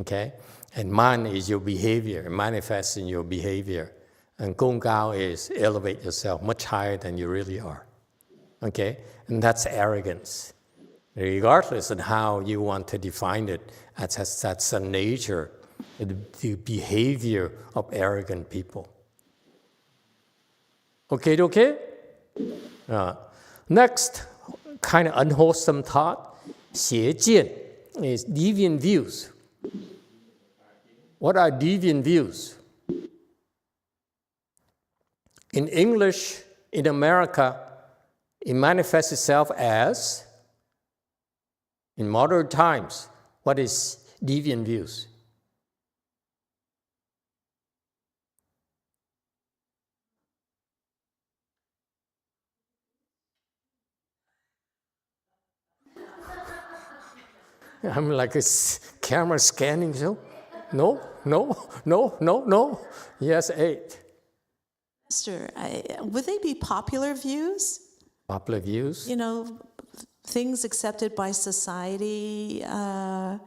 Okay? And man is your behavior, manifests in your behavior. And Gong Gao is elevate yourself much higher than you really are. Okay? And that's arrogance. Regardless of how you want to define it, that's a nature, the behavior of arrogant people. Okay? Next, kind of unwholesome thought, 邪见 is deviant views. What are deviant views? In English, in America, it manifests itself as, in modern times, what is deviant views? I'm like a camera scanning, so no. Yes, 8. Master, would they be popular views? Popular views? You know, things accepted by society that...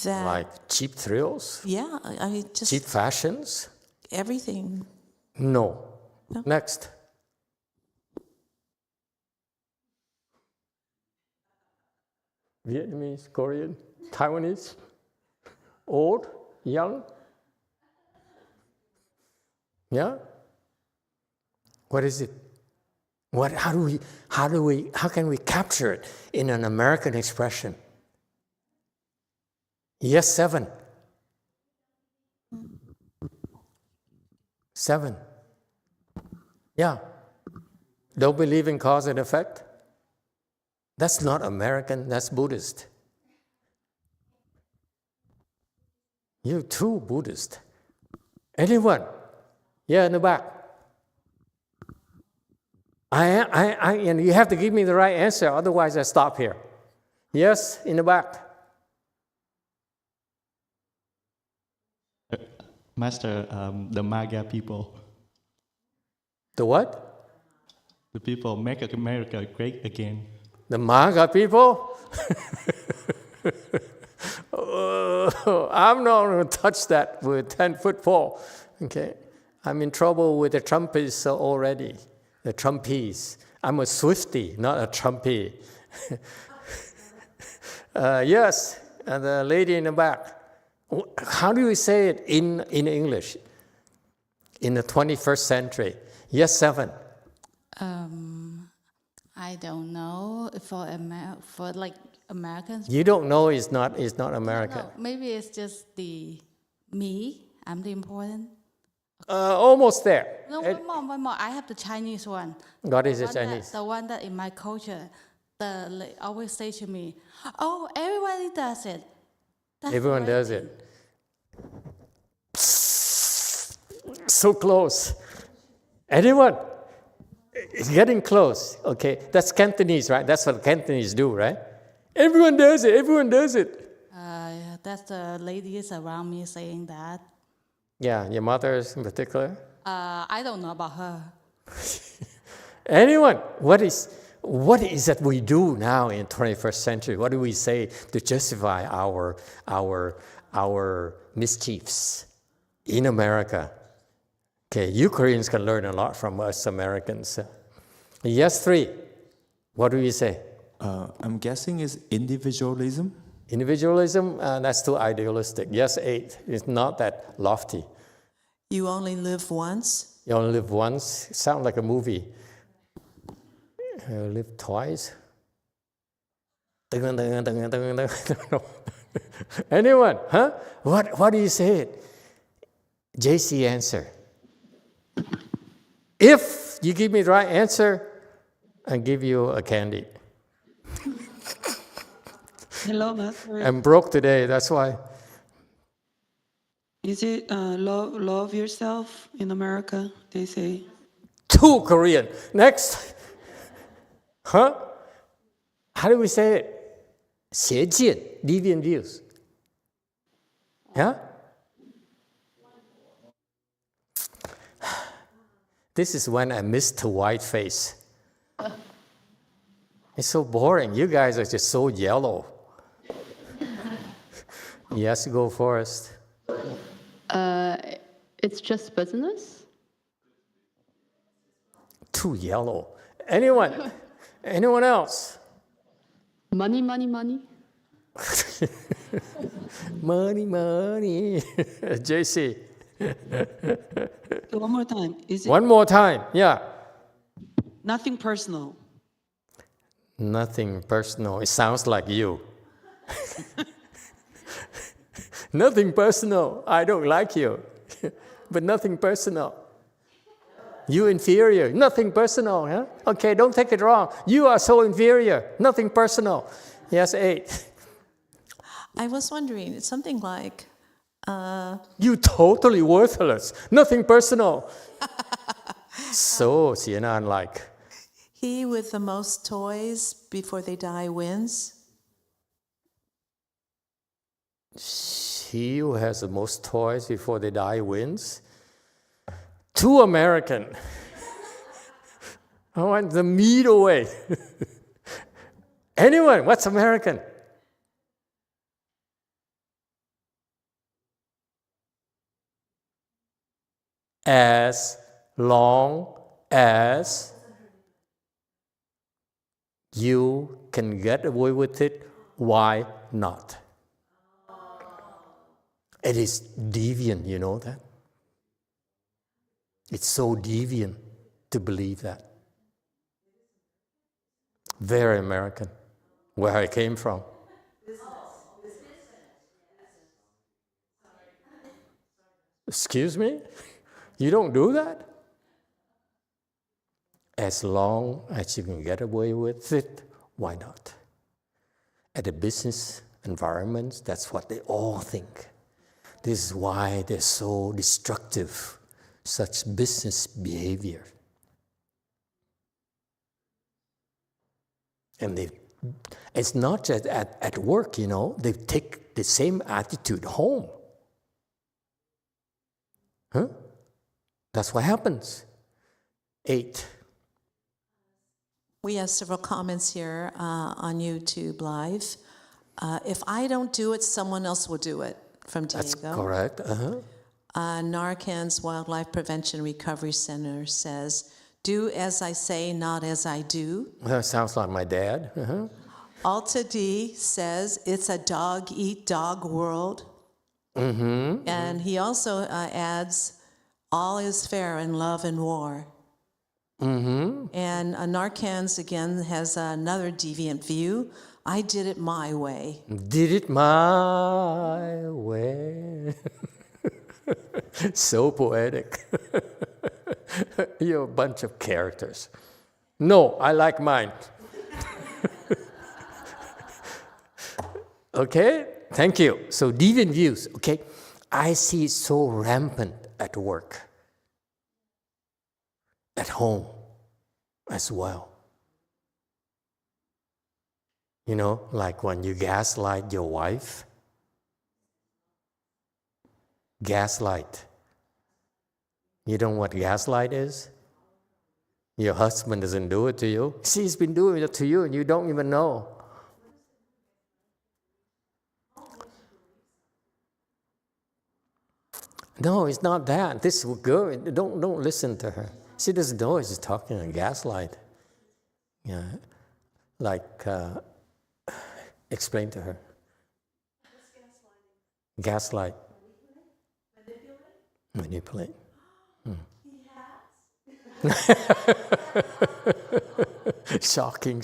Like cheap thrills? Yeah, I mean, just... Cheap fashions? Everything. No. Next. Vietnamese, Korean, Taiwanese, old, young? Yeah? What is it? How can we capture it in an American expression? Yes, 7. 7. Yeah. Don't believe in cause and effect? That's not American, that's Buddhist. You too, Buddhist. Anyone? Yeah, in the back. And you have to give me the right answer, otherwise I stop here. Yes, in the back. Master, the MAGA people. The what? The people make America great again. The MAGA people? I'm not going to touch that with 10-foot pole. Okay? I'm in trouble with the Trumpies already. The Trumpies. I'm a Swiftie, not a Trumpy. Yes, and the lady in the back. How do we say it in English in the 21st century? Yes, 7. I don't know for like Americans. You don't know is not American. No, maybe it's just me. I'm the important. Almost there. No, one more. I have the Chinese one. What is it, Chinese? The one that in my culture, they always say to me, "Oh, everybody does it." That's Everyone the right does thing. it. So close. Anyone? It's getting close. Okay, that's Cantonese, right? That's what Cantonese do, right? Everyone does it. Everyone does it. That's the ladies around me saying that. Yeah, your mother in particular. I don't know about her. Anyone? What is that we do now in 21st century? What do we say to justify our mischiefs in America? Okay, you Koreans can learn a lot from us Americans. Yes, 3. What do you say? I'm guessing is individualism. Individualism, that's too idealistic. Yes, 8. It's not that lofty. You only live once? You only live once. It sounds like a movie. Live twice. Anyone? Huh? What do you say it? JC answer. If you give me the right answer, I'll give you a candy. Hello, Master. I'm broke today, that's why. Is it love yourself in America, they say? Too Korean. Next. Huh? how do we say it? 邪见, deviant views. Yeah? This is when I miss the white face. It's so boring. You guys are just so yellow. Yes, go Forrest. It's just business. Too yellow. Anyone? Anyone else? Money, money, money. Money, money. JC. One more time. Is it One more time. Yeah. nothing personal? Nothing personal. It sounds like you. Nothing personal. I don't like you. But nothing personal. You inferior. Nothing personal. Huh? Okay, don't take it wrong. You are so inferior. Nothing personal. Yes, 8. I was wondering, it's something like, You totally worthless. Nothing personal. So, Sienna, like, he with the most toys before they die wins. he who has the most toys before they die wins. Too American. I want the meat away. Anyone, what's American? As long as you can get away with it, why not? It is deviant, you know that? It's so deviant to believe that. Very American, where I came from. Excuse me? You don't do that? As long as you can get away with it, why not? At the business environments, that's what they all think. This is why they're so destructive, such business behavior. And it's not just at work, you know, they take the same attitude home. Huh? That's what happens. 8. We have several comments here on YouTube Live. If I don't do it, someone else will do it, from Diego. That's correct. Narcan's Wildlife Prevention Recovery Center says, do as I say, not as I do. That sounds like my dad. Alta D says, it's a dog-eat-dog world. Mm-hmm. And he also adds, all is fair in love and war. Mm-hmm. And Narcan's, again, has another deviant view. I did it my way. Did it my way. So poetic. You're a bunch of characters. No, I like mine. Okay, thank you. So deviant views, okay. I see it so rampant at work, at home as well. You know, like when you gaslight your wife. Gaslight. You know what gaslight is? Your husband doesn't do it to you. See, he's been doing it to you and you don't even know. No, it's not that. This girl, don't listen to her. She doesn't know she's talking a gaslight. Yeah, like, explain to her. Gaslight. Manipulate. Shocking.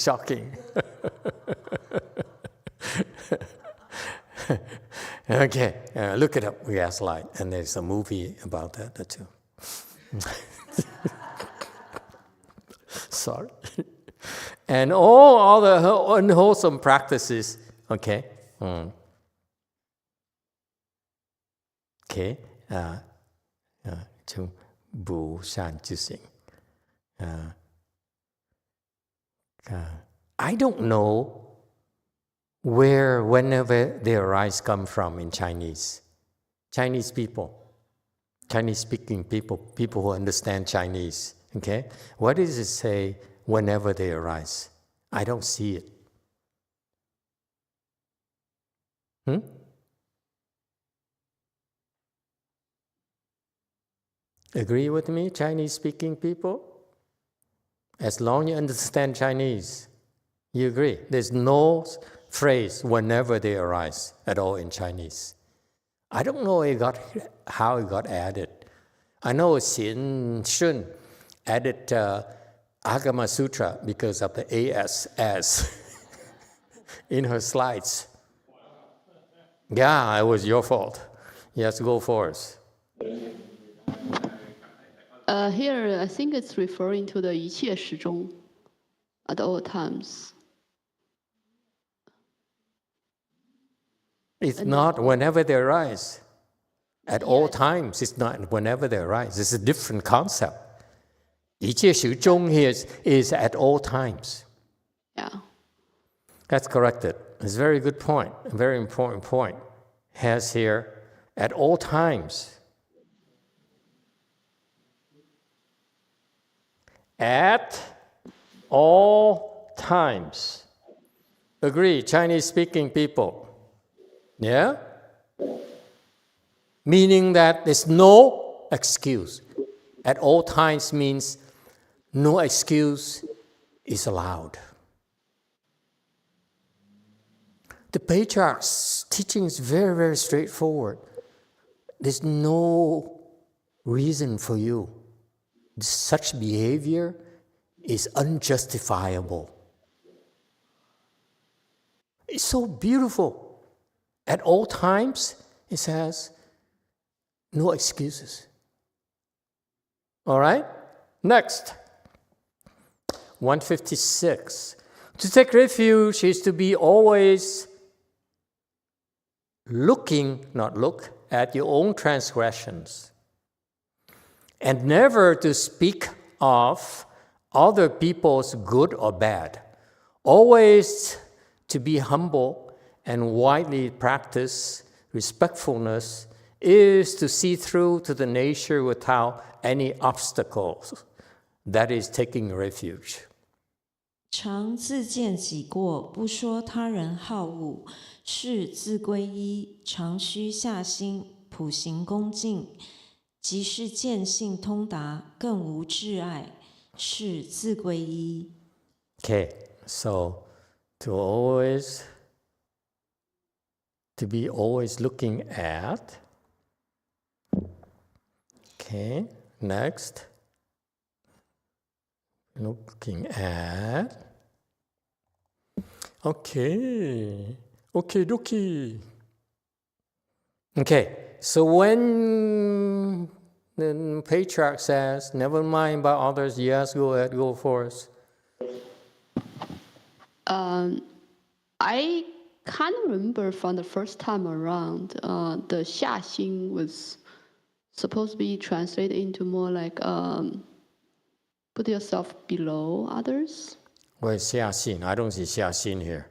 Okay, look it up, gaslight, and there's a movie about that too. Sorry. And all the unwholesome practices, okay? Okay, chung bu shan chu sing. I don't know where whenever they arise come from in Chinese? Chinese people, Chinese-speaking people, people who understand Chinese, okay? What does it say whenever they arise? I don't see it. Agree with me, Chinese-speaking people? As long as you understand Chinese, you agree. There's no phrase whenever they arise at all in Chinese. I don't know how it got added. I know Xin Shun added Agama Sutra because of the ASS in her slides. Yeah, it was your fault. Yes, go for us. Here, I think it's referring to the 一切时中 at all times. It's not whenever they arise. At all times, it's not whenever they arise. It's a different concept. 一切时中 here is at all times. Yeah. That's corrected. It's a very good point, a very important point. Has here, at all times. At all times. Agree, Chinese-speaking people. Yeah? Meaning that there's no excuse. At all times means no excuse is allowed. The patriarch's teaching is very, very straightforward. There's no reason for you. Such behavior is unjustifiable. It's so beautiful. At all times, it says, no excuses. All right? Next. 156. To take refuge is to be always look at your own transgressions, and never to speak of other people's good or bad. Always to be humble and widely practice respectfulness is to see through to the nature without any obstacles. That is taking refuge. 常自见己过，不说他人好恶，是自归依。常须下心，普行恭敬，即是见性通达，更无挚爱，是自归依。 Okay, so to be always looking at. Okay, next. Looking at. Okay, dokie. Okay, so when the patriarch says, never mind about others, yes, go ahead, go for us. I kind of remember from the first time around, the 下心 was supposed to be translated into more like put yourself below others. Where's 下心? I don't see 下心 here.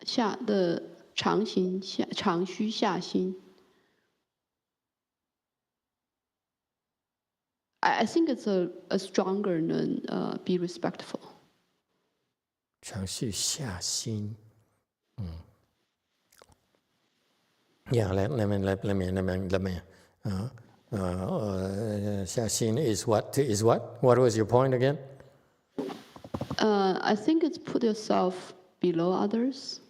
下的常行常须下心. I think it's a stronger than be respectful. 常须下心. Yeah, let me. 下心 is what? What was your point again? I think it's put yourself below others.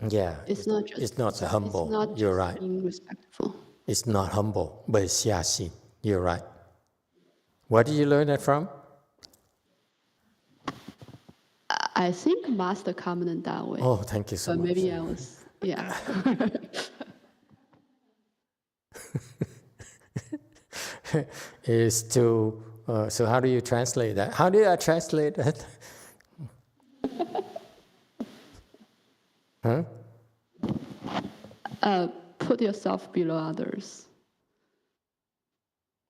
Yeah, it's not just. It's not humble. It's not You're right. Being respectful. It's not humble, but it's 下心. You're right. Where did you learn that from? I think Master commented that way. Oh, thank you so much. But maybe I was, yeah. Is to, so how do you translate that? How did I translate that? Huh? Put yourself below others.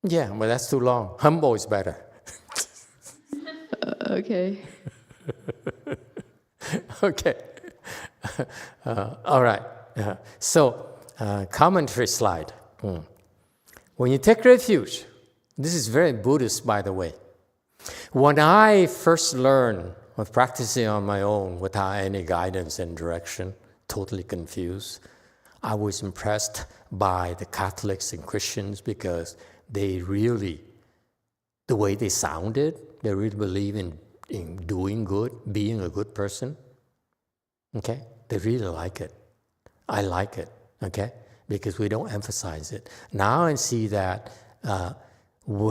Yeah, but that's too long. Humble is better. Okay. Okay. All right. So, commentary slide. When you take refuge, this is very Buddhist, by the way. When I first learned of practicing on my own without any guidance and direction, totally confused, I was impressed by the Catholics and Christians because they really, the way they sounded, they really believe in doing good, being a good person. Okay? They really like it. I like it. Okay? Because we don't emphasize it. Now I see that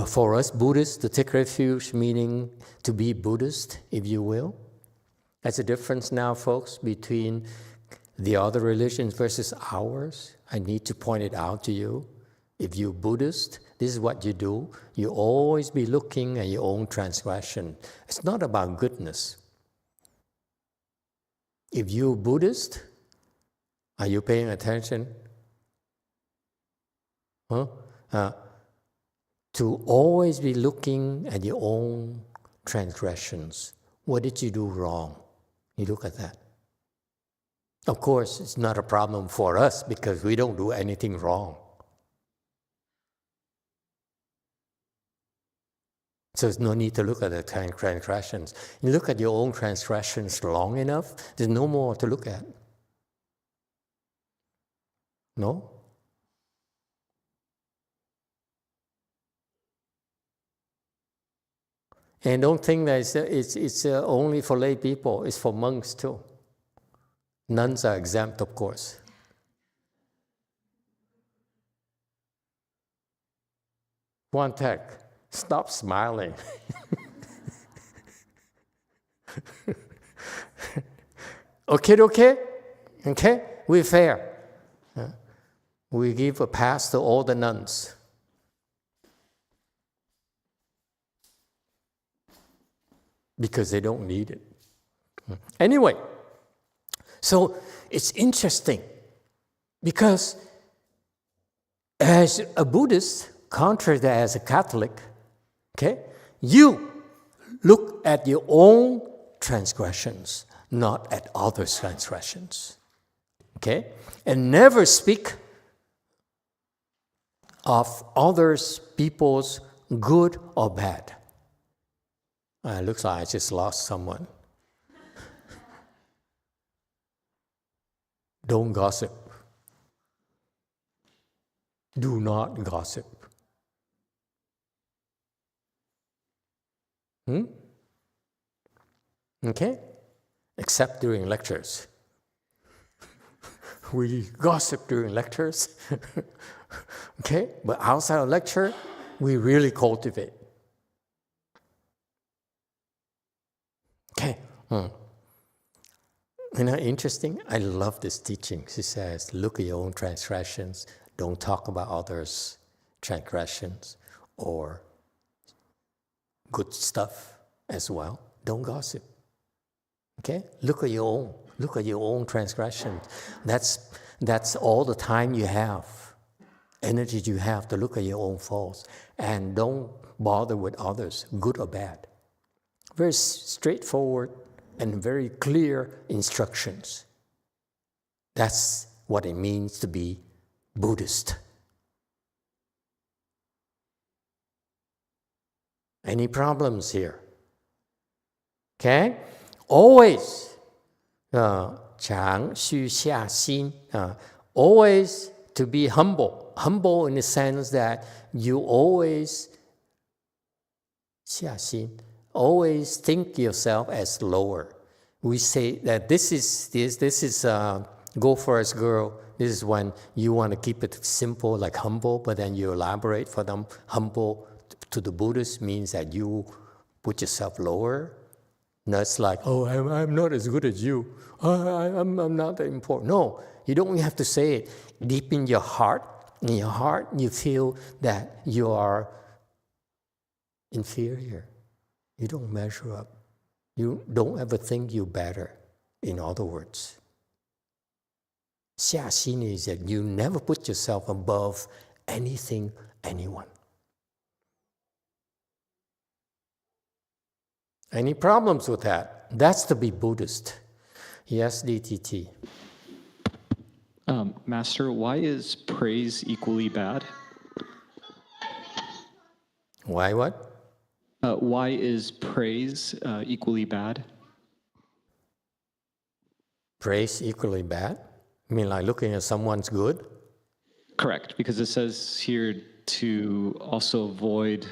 for us Buddhists, to take refuge, meaning to be Buddhist, if you will. That's a difference now, folks, between the other religions versus ours. I need to point it out to you. If you're Buddhist, this is what you do. You always be looking at your own transgression. It's not about goodness. If you're Buddhist, are you paying attention? To always be looking at your own transgressions. What did you do wrong? You look at that. Of course, it's not a problem for us because we don't do anything wrong. So there's no need to look at the transgressions. You look at your own transgressions long enough, there's no more to look at. No? And don't think that it's only for lay people, it's for monks too. Nuns are exempt, of course. One tech, stop smiling. Okay? We're fair. We give a pass to all the nuns. Because they don't need it. Anyway, so it's interesting because as a Buddhist, contrary to as a Catholic, okay, you look at your own transgressions, not at others' transgressions. Okay? And never speak of others' people's good or bad. Looks like I just lost someone. Don't gossip. Do not gossip. Okay? Except during lectures. We gossip during lectures. Okay? But outside of lecture, we really cultivate. Okay. Isn't that interesting? I love this teaching. She says, look at your own transgressions. Don't talk about others' transgressions or good stuff as well. Don't gossip. Okay? Look at your own. Look at your own transgression. That's all the time you have, energy you have to look at your own faults. And don't bother with others, good or bad. Very straightforward and very clear instructions. That's what it means to be Buddhist. Any problems here? Okay? Always 常须下心, always to be humble. Humble in the sense that you always 下心. Always think yourself as lower. We say that this is go for us, girl. This is when you want to keep it simple, like humble, but then you elaborate for them. Humble to the Buddhists means that you put yourself lower. No, it's like, oh, I'm not as good as you. I'm not that important. No, you don't have to say it. Deep in your heart, you feel that you are inferior. You don't measure up. You don't ever think you're better, in other words. 下心 is that you never put yourself above anything, anyone. Any problems with that? That's to be Buddhist. Yes, DTT. Master, why is praise equally bad? Why what? Why is praise equally bad? Praise equally bad? You mean like looking at someone's good? Correct, because it says here to also avoid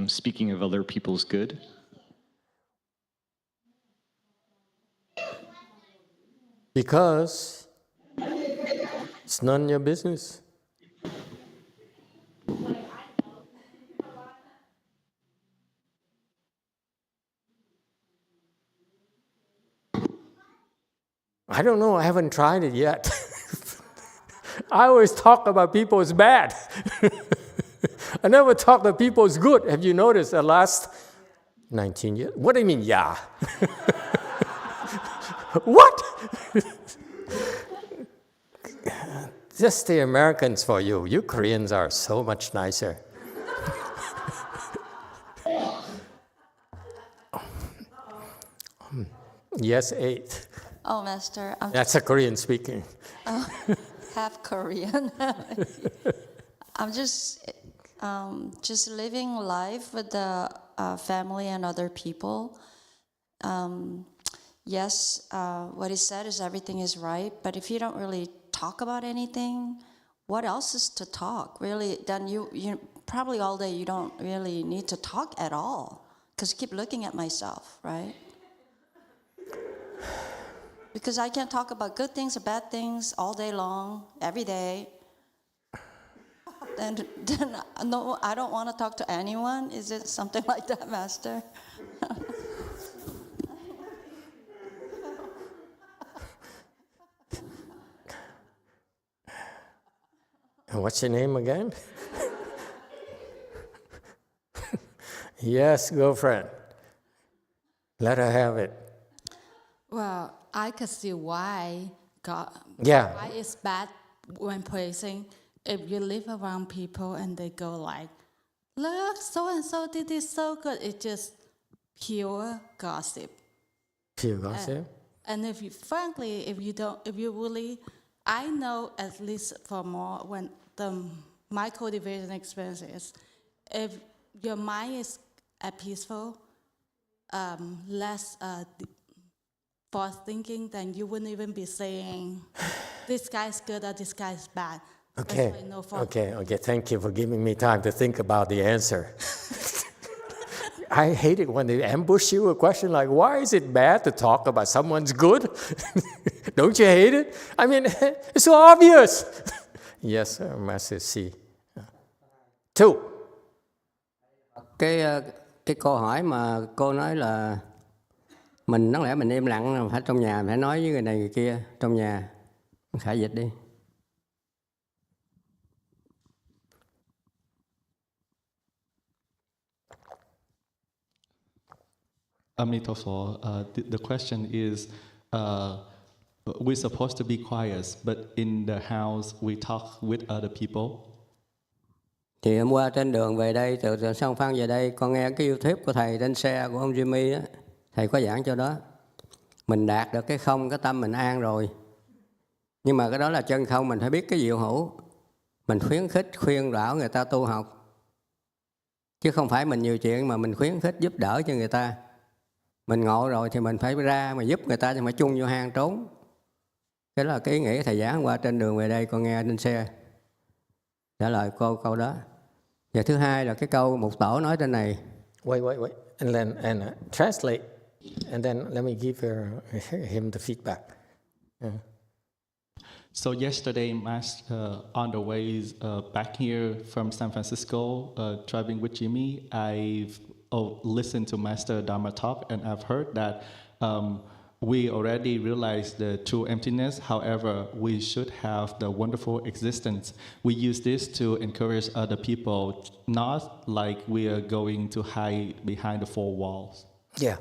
speaking of other people's good. Because it's none of your business. I don't know, I haven't tried it yet. I always talk about people's bad. I never talk about people's good. Have you noticed the last 19 years? What do you mean, yeah? What? Just the Americans for you. You Koreans are so much nicer. Yes, 8. Oh, Master. That's a Korean speaking. Half Korean. I'm just living life with the family and other people. Yes, what he said is everything is right, but if you don't really talk about anything, what else is to talk? Really, then you probably all day you don't really need to talk at all, because I keep looking at myself, right? Because I can't talk about good things or bad things all day long, every day. Then no, I don't want to talk to anyone. Is it something like that, Master? And what's your name again? Yes, girlfriend. Let her have it. Well, I could see why Yeah. it's bad when praising. If you live around people and they go like, look, so-and-so did this so good, it's just pure gossip. Pure gossip? And if you really, I know at least for more when my cultivation experience is, if your mind is peaceful, less force thinking, then you wouldn't even be saying, this guy's good or this guy's bad. Okay. Okay. Thank you for giving me time to think about the answer. I hate it when they ambush you a question like, why is it bad to talk about someone's good? Don't you hate it? I mean, it's so obvious. Yes, Master C. 2. Cái câu hỏi mà cô nói là mình đáng lẽ mình im lặng, phải trong nhà phải nói với người này người kia trong nhà. Khải dịch đi. Emitofuo, the question is, we're supposed to be quiet, but in the house we talk with other people. Thì hôm qua trên đường về đây, từ Sông Phan về đây, con nghe cái YouTube của thầy trên xe của ông Jimmy đó, thầy có giảng cho đó. Mình đạt được cái không, cái tâm mình an rồi. Nhưng mà cái đó là chân không, mình phải biết cái diệu hữu. Mình khuyến khích, khuyên bảo người ta tu học. Chứ không phải mình nhiều chuyện mà mình khuyến khích giúp đỡ cho người ta. Mình ngộ rồi thì mình phải ra mà giúp người ta, chứ không phải chung vô hang trốn. Cái đó là cái ý nghĩa thầy giảng qua trên đường về đây, con nghe trên xe. Trả lời cô câu đó. Và thứ hai là cái câu một tổ nói trên này. Wait. And then translate. And then let me give him the feedback. So yesterday, Master, on the way back here from San Francisco, driving with Jimmy, I've listened to Master Dharma talk, and I've heard that we already realized the true emptiness. However, we should have the wonderful existence. We use this to encourage other people, not like we are going to hide behind the four walls. Yeah,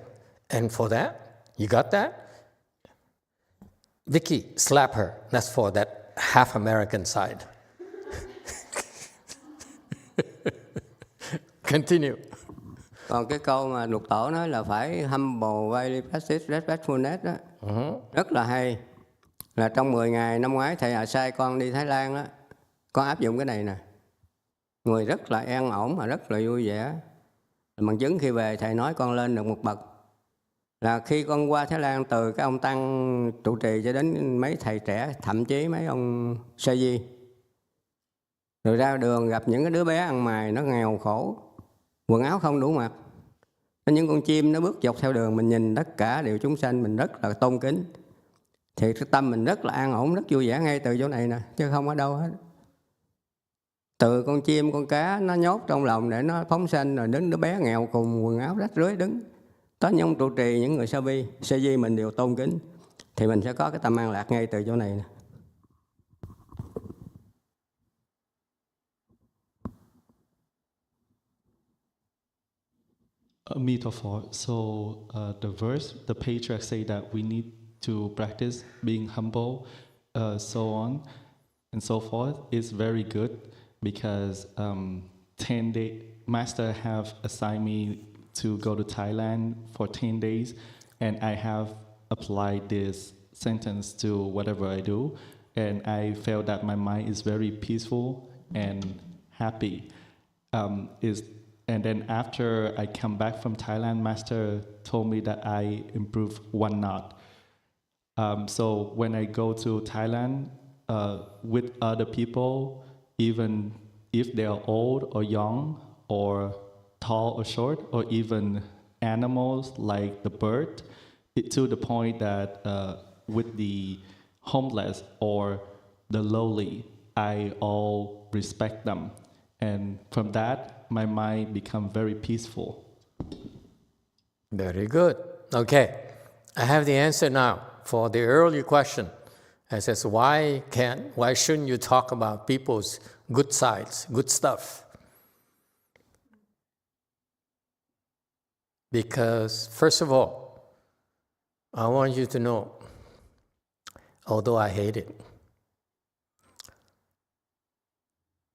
and for that, you got that? Vicky, slap her. That's for that half American side. Continue. Còn cái câu mà lục tổ nói là phải humble, practice respectfulness đó, Rất là hay. Là trong 10 ngày năm ngoái thầy sai con đi Thái Lan á, con áp dụng cái này nè. Người rất là an ổn mà rất là vui vẻ. Bằng chứng khi về thầy nói con lên được một bậc. Là khi con qua Thái Lan từ cái ông tăng trụ trì cho đến mấy thầy trẻ, thậm chí mấy ông sa di. Rồi ra đường gặp những cái đứa bé ăn mày nó nghèo khổ, quần áo không đủ mặc. Những con chim nó bước dọc theo đường, mình nhìn tất cả đều chúng sanh, mình rất là tôn kính. Thì cái tâm mình rất là an ổn, rất vui vẻ ngay từ chỗ này nè, chứ không ở đâu hết. Từ con chim, con cá nó nhốt trong lòng để nó phóng sanh, rồi đến đứa bé nghèo cùng quần áo rách rưới đứng. Tất những trụ trì, những người sa di mình đều tôn kính. Thì mình sẽ có cái tâm an lạc ngay từ chỗ này nè. Emitofuo. So the verse, the patriarchs say that we need to practice being humble, so on and so forth, is very good because 10 days, Master have assigned me to go to Thailand for 10 days, and I have applied this sentence to whatever I do, and I felt that my mind is very peaceful and happy. And then after I come back from Thailand, Master told me that I improved 1 knot. So when I go to Thailand with other people, even if they are old or young or tall or short, or even animals like the bird, to the point that with the homeless or the lowly, I all respect them. And from that, my mind become very peaceful. Very good. Okay, I have the answer now for the earlier question. It says, why shouldn't you talk about people's good sides, good stuff? Because, first of all, I want you to know, although I hate it,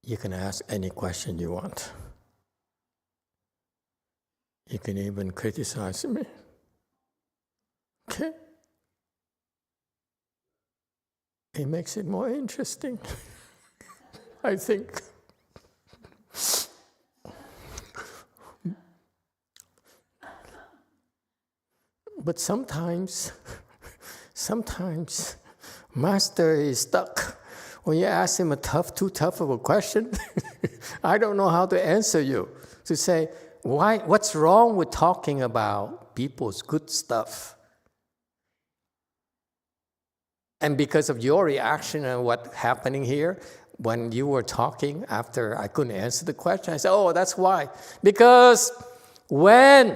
you can ask any question you want. You can even criticize me. Okay? It makes it more interesting, I think. But sometimes Master is stuck. When you ask him too tough of a question, I don't know how to answer you. To say, what's wrong with talking about people's good stuff? And because of your reaction and what's happening here, when you were talking after I couldn't answer the question, I said, oh, that's why. Because when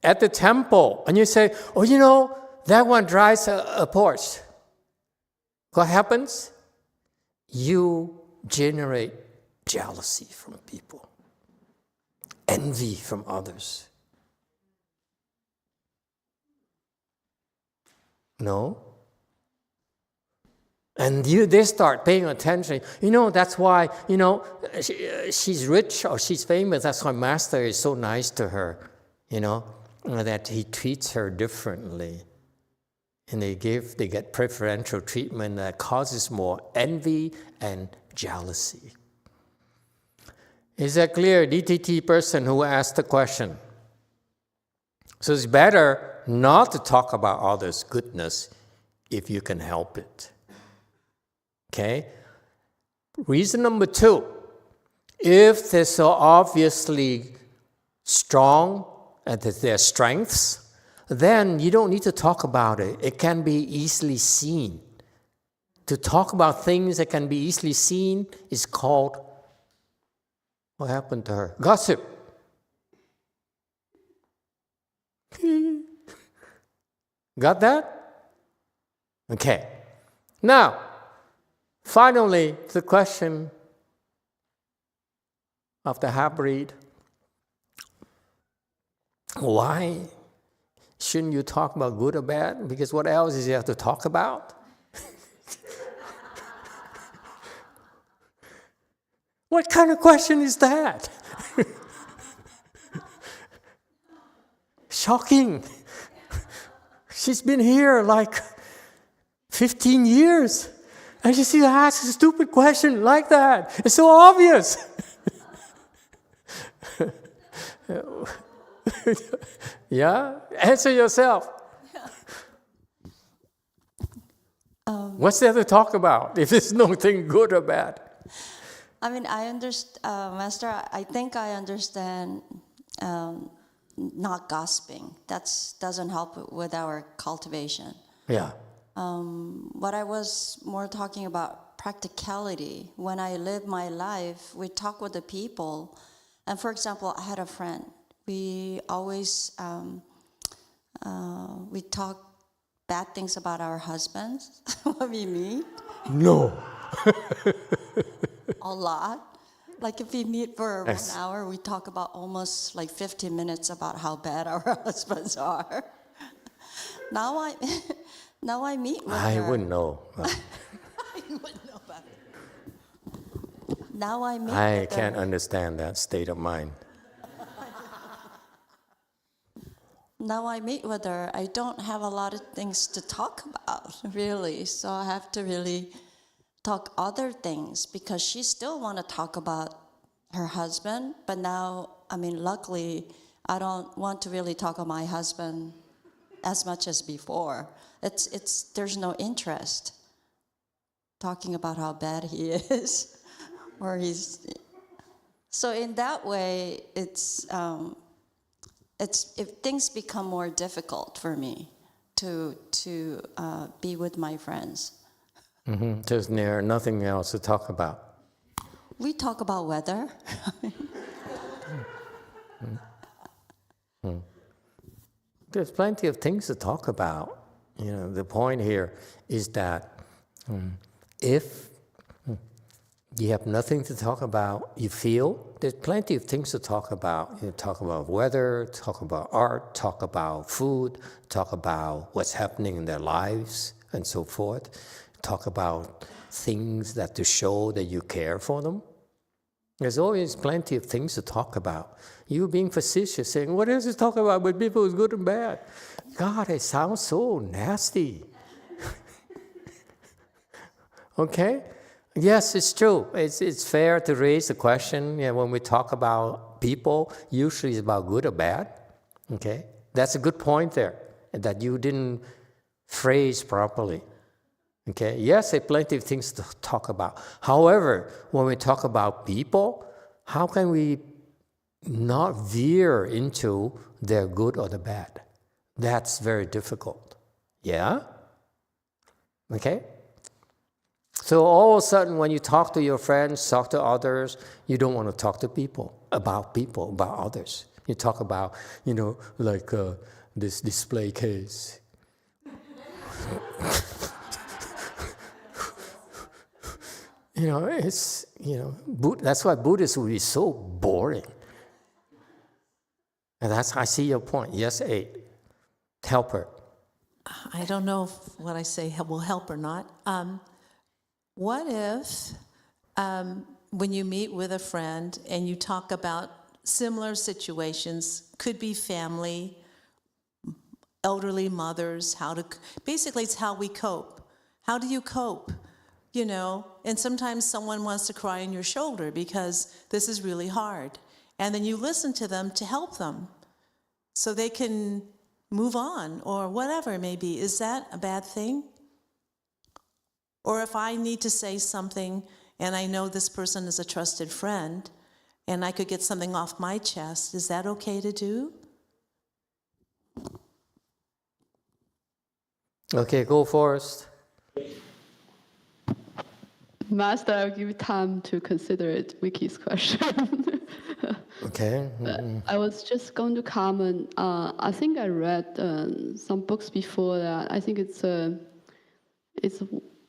at the temple, and you say, oh, that one drives a Porsche, what happens? You generate jealousy from people, envy from others. No? And they start paying attention. That's why, she's rich or she's famous. That's why Master is so nice to her, that he treats her differently. And they get preferential treatment that causes more envy and jealousy. Is that clear? DTT person who asked the question. So it's better not to talk about others' goodness if you can help it. Okay? Reason number 2, if they're so obviously strong and that they're strengths, then you don't need to talk about it. It can be easily seen. To talk about things that can be easily seen is called, what happened to her? Gossip. Got that? Okay. Now, finally, the question of the half-breed. Why shouldn't you talk about good or bad? Because what else is there to talk about? What kind of question is that? She's been here like 15 years. And she still asks a stupid question like that. It's so obvious. Yeah? Answer yourself. What's there to talk about if there's nothing good or bad? I mean, I understand, Master, I think I understand not gossiping. That doesn't help with our cultivation. Yeah. What I was more talking about practicality. When I live my life, we talk with the people. And for example, I had a friend. We always, we talk bad things about our husbands when we meet. No. A lot. Like if we meet for 1 hour, we talk about almost like 15 minutes about how bad our husbands are. Now I meet with her. I wouldn't know. I wouldn't know about it. Now I meet I with can't her. understand that state of mind. Now I meet with her, I don't have a lot of things to talk about, really. So I have to really talk other things because she still want to talk about her husband. But now, I mean, luckily, I don't want to really talk about my husband as much as before. There's no interest talking about how bad he is, or he's. So in that way, if things become more difficult for me to be with my friends. Mm-hmm. There's nothing else to talk about. We talk about weather. There's plenty of things to talk about. You know, the point here is that if you have nothing to talk about, you feel there's plenty of things to talk about. You talk about weather, talk about art, talk about food, talk about what's happening in their lives, and so forth. Talk about things that to show that you care for them. There's always plenty of things to talk about. You being facetious, saying, what else to talk about with people who's good and bad? God, it sounds so nasty. Okay? Yes, it's true. It's fair to raise the question. You know, when we talk about people, usually it's about good or bad. Okay? That's a good point there, that you didn't phrase properly. Okay? Yes, there are plenty of things to talk about. However, when we talk about people, how can we not veer into their good or the bad? That's very difficult. Yeah? Okay? So all of a sudden, when you talk to your friends, talk to others, you don't want to talk to people, about others. You talk about, like this display case. That's why Buddhism is so boring. And I see your point. Yes, 8. Help her. I don't know if what I say will help or not. What if when you meet with a friend and you talk about similar situations, could be family, elderly mothers, basically it's how we cope. How do you cope? And sometimes someone wants to cry on your shoulder because this is really hard. And then you listen to them to help them so they can move on or whatever it may be. Is that a bad thing? Or if I need to say something and I know this person is a trusted friend and I could get something off my chest, is that okay to do? Okay, go first. Master, I'll give you time to consider it, Vicky's question. Okay. I was just going to comment. I think I read some books before that. I think it's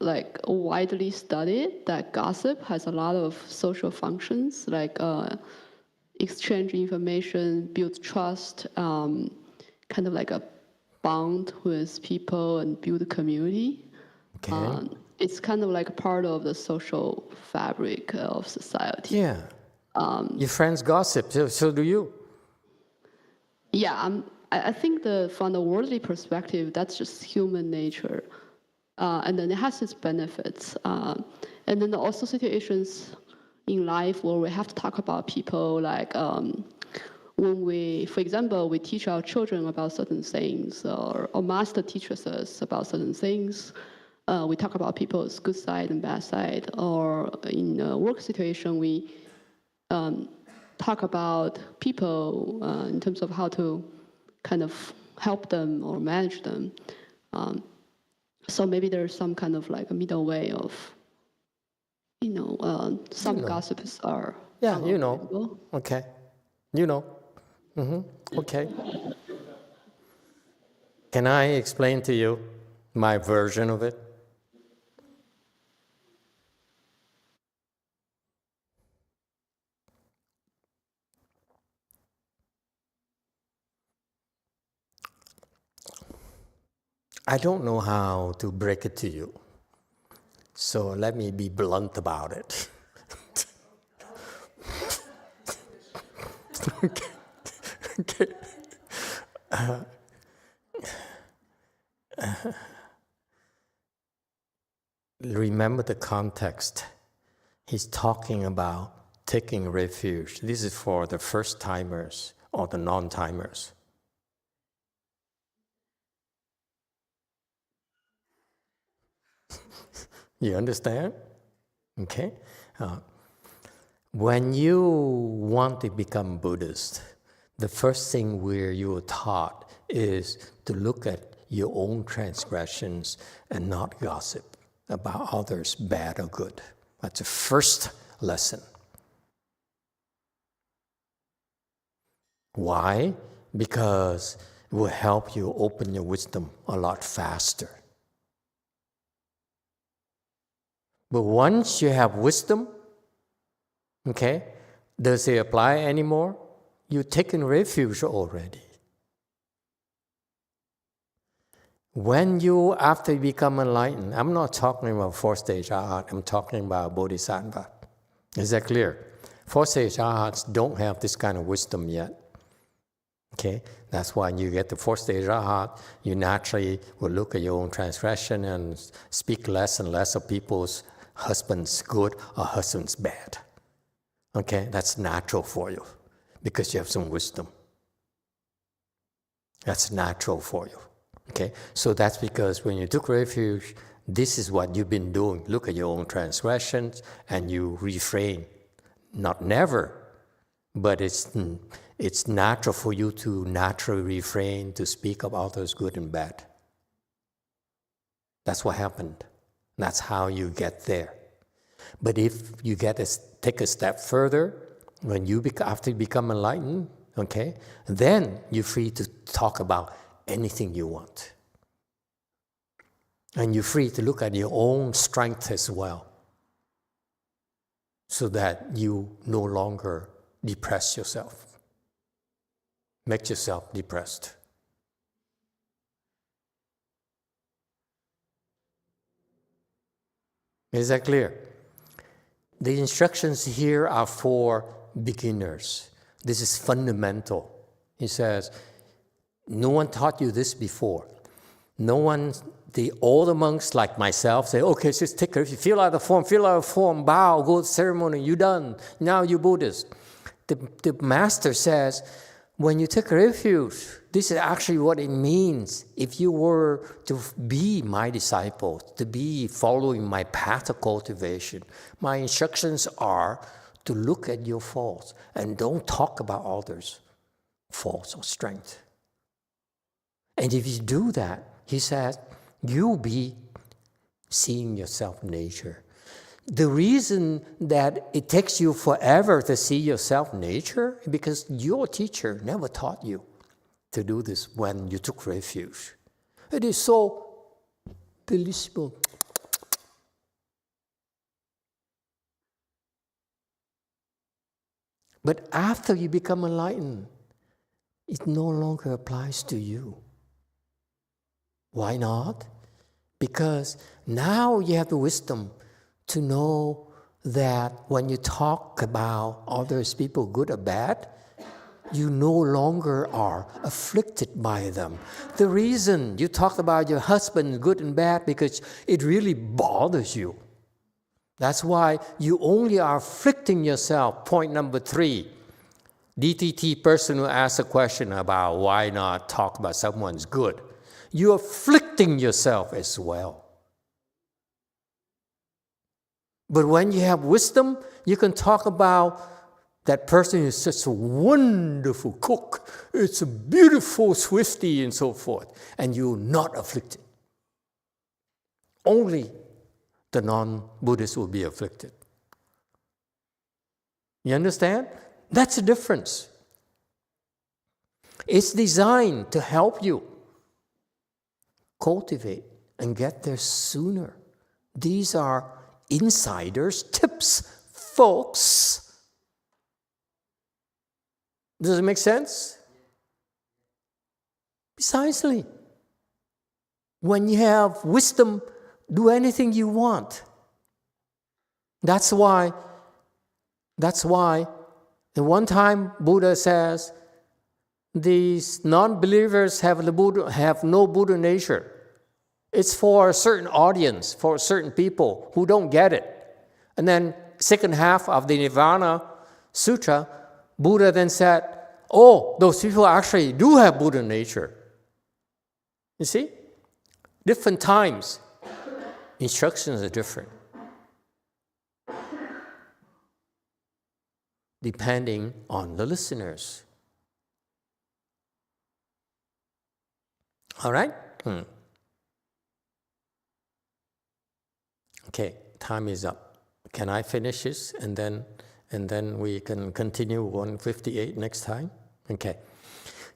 like widely studied that gossip has a lot of social functions, like exchange information, build trust, kind of like a bond with people and build a community. Okay. It's kind of like part of the social fabric of society. Yeah. Your friends gossip, so do you. Yeah, I think from the worldly perspective, that's just human nature. And then it has its benefits. And then also situations in life where we have to talk about people, like when we, for example, we teach our children about certain things, or master teaches us about certain things. We talk about people's good side and bad side, or in a work situation, we talk about people in terms of how to kind of help them or manage them. So maybe there's some kind of like a middle way of, some gossips are. Yeah, Okay. Okay. Can I explain to you my version of it? I don't know how to break it to you, so let me be blunt about it. Okay. Remember the context. He's talking about taking refuge. This is for the first-timers or the non-timers. You understand? Okay? When you want to become Buddhist, the first thing where you are taught is to look at your own transgressions and not gossip about others, bad or good. That's the first lesson. Why? Because it will help you open your wisdom a lot faster. But once you have wisdom, okay, does it apply anymore? You've taken refuge already. When you, after you become enlightened, I'm not talking about fourth-stage arhat, I'm talking about bodhisattva. Is that clear? Fourth-stage arhats don't have this kind of wisdom yet. Okay, that's why you get the fourth-stage arhat, you naturally will look at your own transgression and speak less and less of people's husband's good or husband's bad. Okay, that's natural for you because you have some wisdom. That's natural for you. Okay, so that's because when you took refuge, this is what you've been doing. Look at your own transgressions and you refrain. Not never, but it's natural for you to naturally refrain to speak of others good and bad. That's what happened. That's how you get there. But if you take a step further, when after you become enlightened, okay, then you're free to talk about anything you want. And you're free to look at your own strength as well, so that you no longer depress yourself, make yourself depressed. Is that clear? The instructions here are for beginners. This is fundamental. He says, no one taught you this before. No one, the older monks like myself say, okay, just take it. If you fill out the form, bow, go to ceremony, you're done. Now you're Buddhist. The master says, when you take refuge, this is actually what it means. If you were to be my disciple, to be following my path of cultivation, my instructions are to look at your faults and don't talk about others' faults or strength. And if you do that, he says, you'll be seeing yourself nature. The reason that it takes you forever to see yourself nature is because your teacher never taught you to do this when you took refuge. It is so bellissimo. But after you become enlightened, it no longer applies to you. Why not? Because now you have the wisdom to know that when you talk about others, people good or bad, you no longer are afflicted by them. The reason you talked about your husband, good and bad, because it really bothers you. That's why you only are afflicting yourself. Point number 3. DTT person who asks a question about why not talk about someone's good. You're afflicting yourself as well. But when you have wisdom, you can talk about that person is such a wonderful cook. It's a beautiful Swiftie and so forth. And you're not afflicted. Only the non-Buddhist will be afflicted. You understand? That's the difference. It's designed to help you cultivate and get there sooner. These are insiders' tips, folks. Does it make sense? Precisely. When you have wisdom, do anything you want. That's why at one time Buddha says, these non-believers have no Buddha nature. It's for a certain audience, for certain people who don't get it. And then second half of the Nirvana Sutra, Buddha then said, oh, those people actually do have Buddha nature. You see? Different times, instructions are different. Depending on the listeners. All right? Okay, time is up. Can I finish this and then we can continue 158 next time? Okay.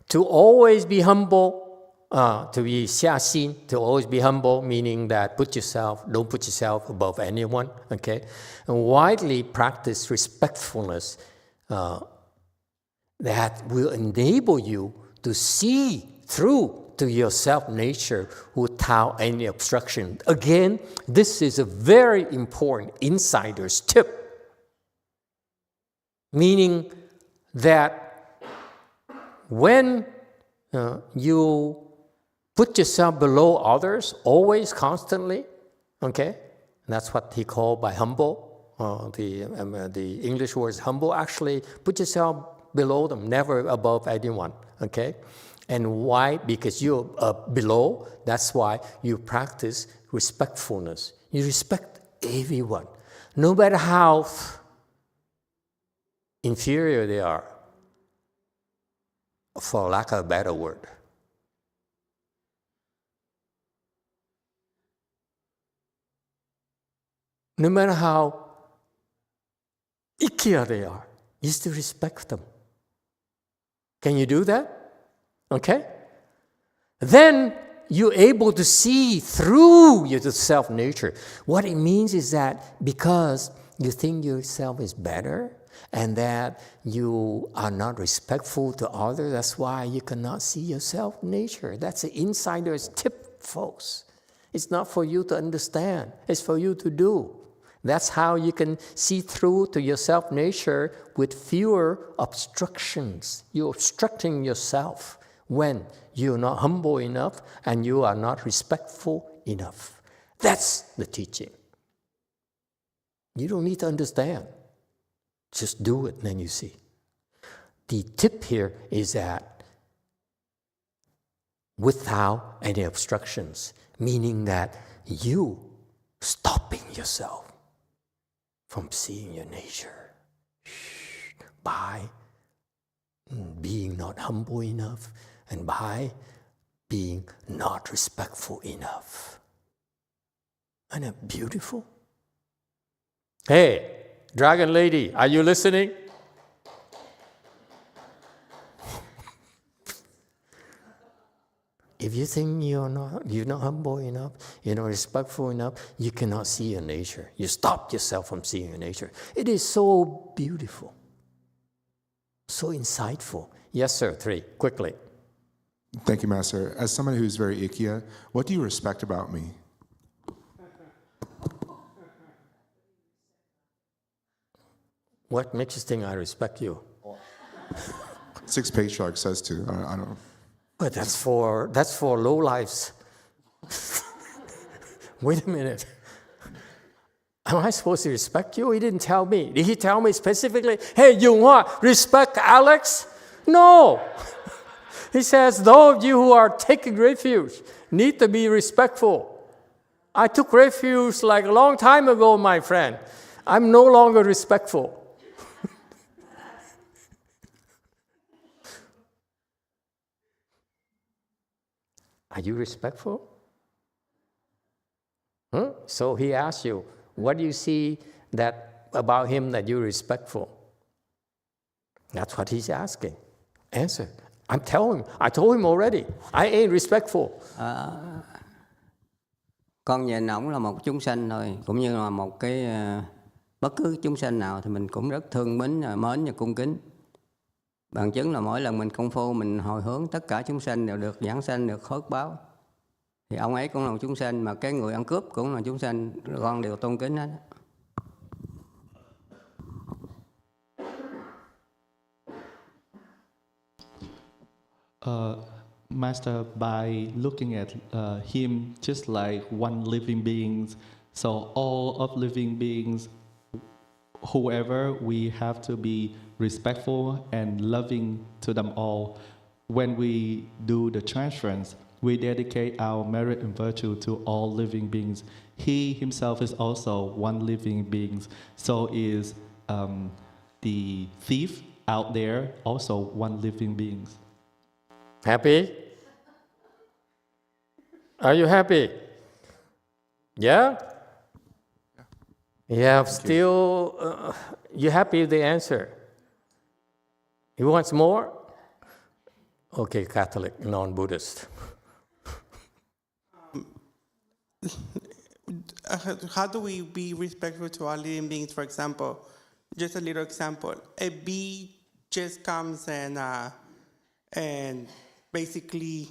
To always be humble, to be 下心, to always be humble, meaning that don't put yourself above anyone, okay? And widely practice respectfulness that will enable you to see through to your self-nature without any obstruction. Again, this is a very important insider's tip, meaning that when you put yourself below others, always, constantly, okay? That's what he called by humble. The English word is humble. Actually, put yourself below them, never above anyone, okay? And why? Because you're below, that's why you practice respectfulness. You respect everyone, no matter how inferior they are, for lack of a better word. No matter how icky they are, you still respect them. Can you do that? Okay? Then you're able to see through your self-nature. What it means is that because you think yourself is better and that you are not respectful to others, that's why you cannot see your self-nature. That's an insider's tip, folks. It's not for you to understand. It's for you to do. That's how you can see through to your self-nature with fewer obstructions. You're obstructing yourself when you're not humble enough and you are not respectful enough. That's the teaching. You don't need to understand. Just do it, and then you see. The tip here is that without any obstructions, meaning that you stopping yourself from seeing your nature by being not humble enough and by being not respectful enough. Isn't that beautiful? Hey, Dragon Lady, are you listening? If you think you're not humble enough, you're not respectful enough, you cannot see your nature. You stop yourself from seeing your nature. It is so beautiful, so insightful. Yes, sir, 3, quickly. Thank you, Master. As someone who's very Ikea, what do you respect about me? What makes you think I respect you? Six patriarchs says to. I don't know. But that's for low lives. Wait a minute. Am I supposed to respect you? He didn't tell me. Did he tell me specifically, hey, YongHua, respect Alex? No. He says, those of you who are taking refuge need to be respectful. I took refuge like a long time ago, my friend. I'm no longer respectful. Are you respectful? Huh? So he asks you, what do you see that about him that you're respectful? That's what he's asking. Answer. I told him already, I ain't respectful. Con nhìn ổng là một chúng sanh thôi, cũng như là một cái bất cứ chúng sanh nào thì mình cũng rất thương mến và cung kính. Bằng chứng là mỗi lần mình công phu mình hồi hướng tất cả chúng sanh đều được giảng sanh, được phước báo. Thì ông ấy cũng là một chúng sanh, mà cái người ăn cướp cũng là chúng sanh, con đều tôn kính hết. Master, by looking at him just like one living being, so all of living beings, whoever, we have to be respectful and loving to them all. When we do the transference, we dedicate our merit and virtue to all living beings. He himself is also one living being, so is the thief out there also one living being. Happy? Are you happy? Yeah? You have still, you happy with the answer? He wants more? Okay, Catholic, non-Buddhist. How do we be respectful to all living beings? For example, just a little example. A bee just comes and basically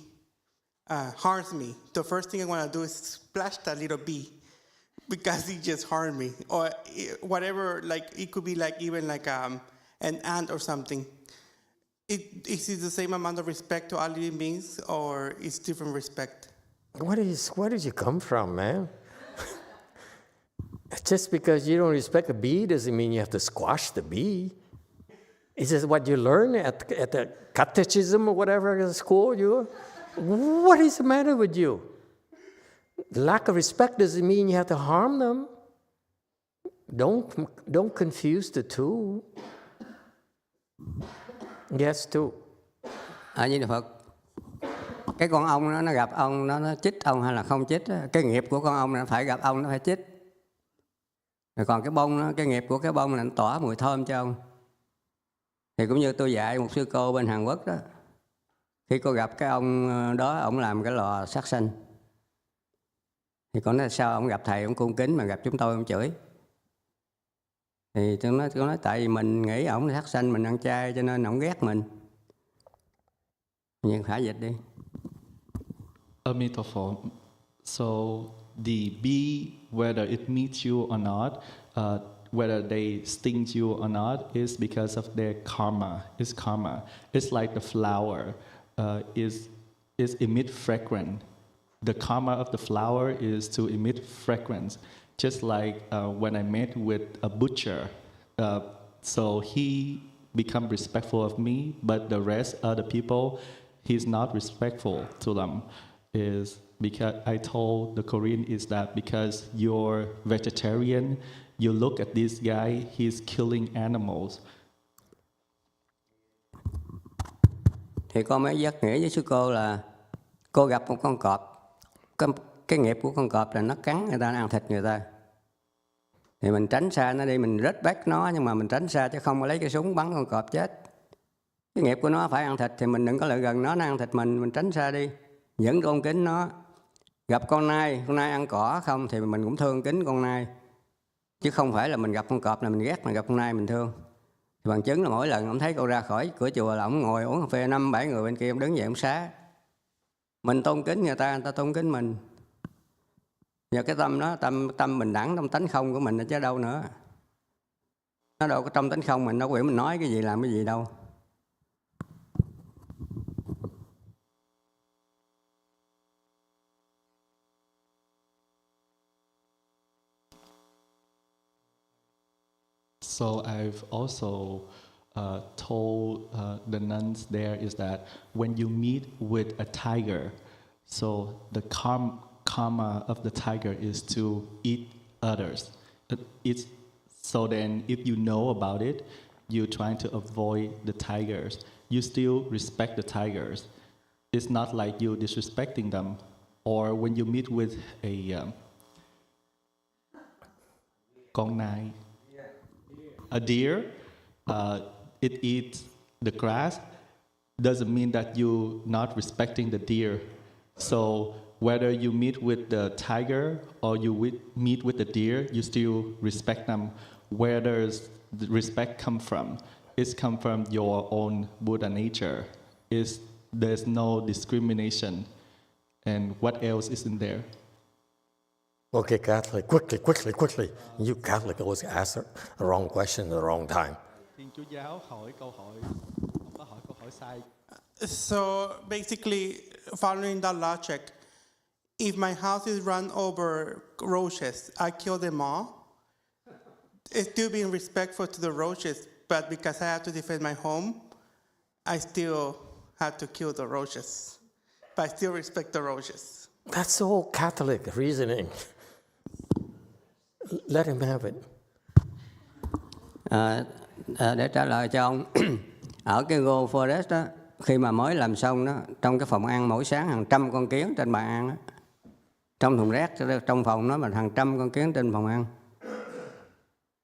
harms me. The first thing I want to do is splash that little bee because he just harmed me. Or whatever, like it could be like even like an ant or something. Is it the same amount of respect to all living beings, or is different respect? Where did you come from, man? Just because you don't respect a bee doesn't mean you have to squash the bee. Is this what you learn at the catechism or whatever at school? What is the matter with you? Lack of respect doesn't mean you have to harm them. Don't confuse the two. Yes, too. Như Đức Phật, cái con ong nó gặp ông, nó chích ông hay là không chích, cái nghiệp của con ong nó phải gặp ông, nó phải chích. Rồi còn cái bông, cái nghiệp của cái bông là nó tỏa mùi thơm cho ông. Thì cũng như tôi dạy một sư cô bên Hàn Quốc đó, khi cô gặp cái ông đó, ông làm cái lò sát sanh. Thì con nói sao ông gặp thầy ông cung kính mà gặp chúng tôi ông chửi. Thì tôi nói tại vì mình nghĩ ổng sát sanh, mình ăn chay cho nên ổng ghét mình. Nhưng phải dịch đi. Emitofuo. So the bee, whether it meets you or not, whether they sting you or not, is because of their karma. It's karma. It's like the flower is emit fragrance. The karma of the flower is to emit fragrance. Just like when I met with a butcher, so he become respectful of me, but the rest of the people, he's not respectful to them. Is because I told the Korean is that because you're vegetarian, you look at this guy, he's killing animals. Thì con mới giác nghĩa với sư cô là cô gặp một con cọp, cái nghiệp của con cọp là nó cắn người ta, nó ăn thịt người ta. Thì mình tránh xa nó đi, mình rết bách nó, nhưng mà mình tránh xa chứ không có lấy cái súng bắn con cọp chết. Cái nghiệp của nó phải ăn thịt thì mình đừng có lại gần nó ăn thịt mình tránh xa đi. Vẫn tôn kính nó. Gặp con nai ăn cỏ không thì mình cũng thương kính con nai. Chứ không phải là mình gặp con cọp là mình ghét, mình gặp con nai mình thương. Thì bằng chứng là mỗi lần ông thấy cô ra khỏi cửa chùa là ông ngồi uống cà phê 5-7 người bên kia, ông đứng dậy ông xá. Mình tôn kính người ta tôn kính mình. Và cái tâm đó, tâm bình đẳng, trong tánh không của mình chứ đâu nữa. Nó đâu có trong tánh không mình, đâu có mình nói cái gì làm cái gì đâu. So I've also told the nuns there is that when you meet with a tiger, so the karma of the tiger is to eat others. So then if you know about it, you're trying to avoid the tigers. You still respect the tigers. It's not like you disrespecting them. Or when you meet with a deer, it eats the grass, doesn't mean that you're not respecting the deer. So whether you meet with the tiger or you meet with the deer, you still respect them. Where does the respect come from? It's come from your own Buddha nature. There's no discrimination. And what else is in there? Okay, Catholic, quickly. You Catholic always ask the wrong question at the wrong time. So basically, following that logic, if my house is run over roaches, I kill them all. It's still being respectful to the roaches, but because I have to defend my home, I still have to kill the roaches. But I still respect the roaches. That's all Catholic reasoning. Let him have it. Để trả lời cho ông, ở cái Go Forest đó, khi mà mới làm xong đó, trong cái phòng ăn mỗi sáng hàng trăm con kiến trên bàn ăn đó. Trong thùng rác trong phòng nó mà hàng trăm con kiến trên phòng ăn.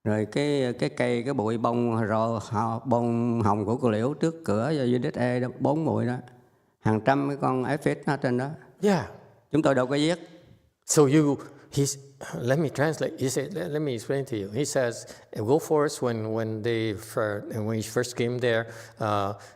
Rồi cái cây, cái bụi bông hồng của cô liễu trước cửa dưới đất đó, 4 bụi đó, hàng trăm cái con aphids nó trên đó. Yeah. Chúng tôi đâu có giết. So let me translate. He said, let me explain to you. He says, go forest when he first came there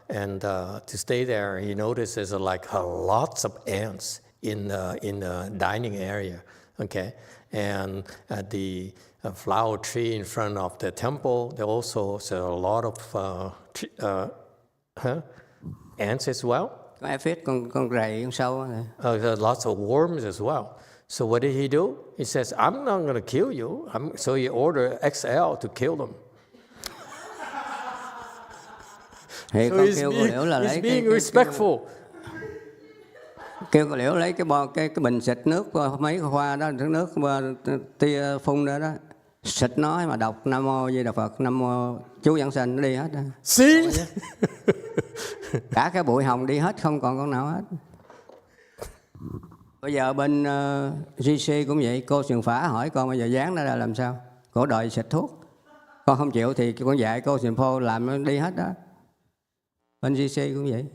and to stay there, he notices like lots of ants in the dining area. Okay, and at the flower tree in front of the temple, there also a lot of ants as well. Aphids, con rầy, con sâu. Lots of worms as well. So what did he do? He says, I'm not going to kill you. So he ordered XL to kill them. Thì so con kêu cô liễu là lấy being respectful. Kêu cô liễu lấy cái bình xịt nước mấy khoa đó, nước tia phun đó, xịt nó mà đọc Nam Mô Di Đà Phật, Nam Mô chú Giảng Sanh, nó đi hết. See? Cả cái bụi hồng đi hết, không còn con nào hết. Bây giờ bên GC cũng vậy, cô Sườn Phả hỏi con bây giờ dán nó ra làm sao? Cổ đòi xịt thuốc. Con không chịu thì con dạy cô Sườn Phô làm nó đi hết đó. Bên GC cũng vậy.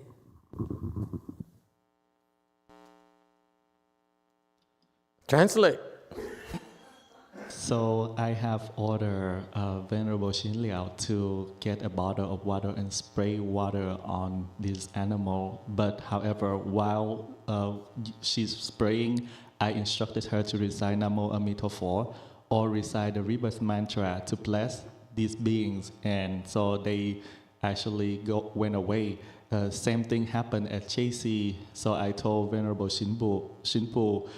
Translate. So I have ordered Venerable Xin Liao to get a bottle of water and spray water on this animal. But however, while she's spraying, I instructed her to recite Namo Emitofuo or recite the rebirth mantra to bless these beings. And so they actually went away. Same thing happened at JC. So I told Venerable Shinpo,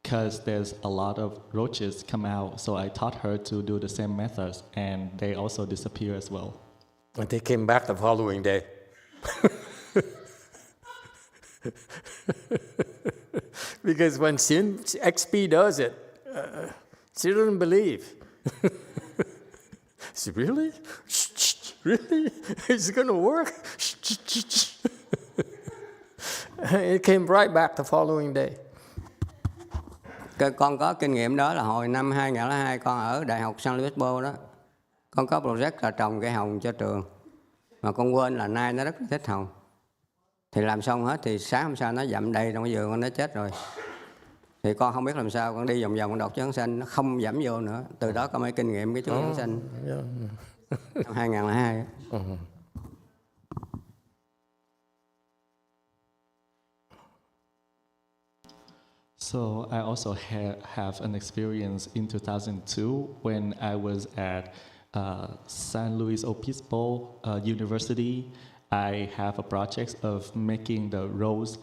because there's a lot of roaches come out, so I taught her to do the same methods, and they also disappear as well. And they came back the following day. Because when XP does it, she doesn't believe. She really? Really? It's going to work? It came right back the following day. Con có kinh nghiệm đó là hồi năm 2002 con ở Đại học San Luis Obispo đó. Con có project là trồng cây hồng cho trường. Mà con quên là nay nó rất thích hồng. Thì làm xong hết thì sáng hôm sau nó dặm đầy trong cái vườn con, nó chết rồi. Thì con không biết làm sao, con đi vòng vòng con đọc chú Giảng Sanh, nó không dẫm vô nữa. Từ đó con mới kinh nghiệm cái chú Giảng Sanh. Năm 2002. So I also have an experience in 2002 when I was at San Luis Obispo University. I have a project of making the rose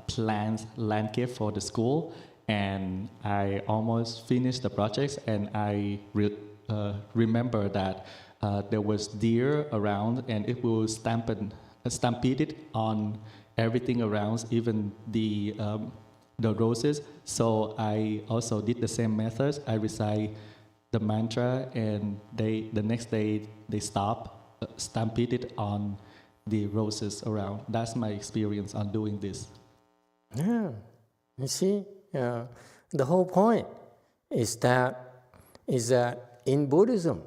plants landscape for the school, and I almost finished the project, and I remember that there was deer around, and it will stampede it on everything around, even the roses. So I also did the same methods. I recite the mantra, and the next day they stop, stampeded on the roses around. That's my experience on doing this. Yeah, you see, the whole point is that in Buddhism,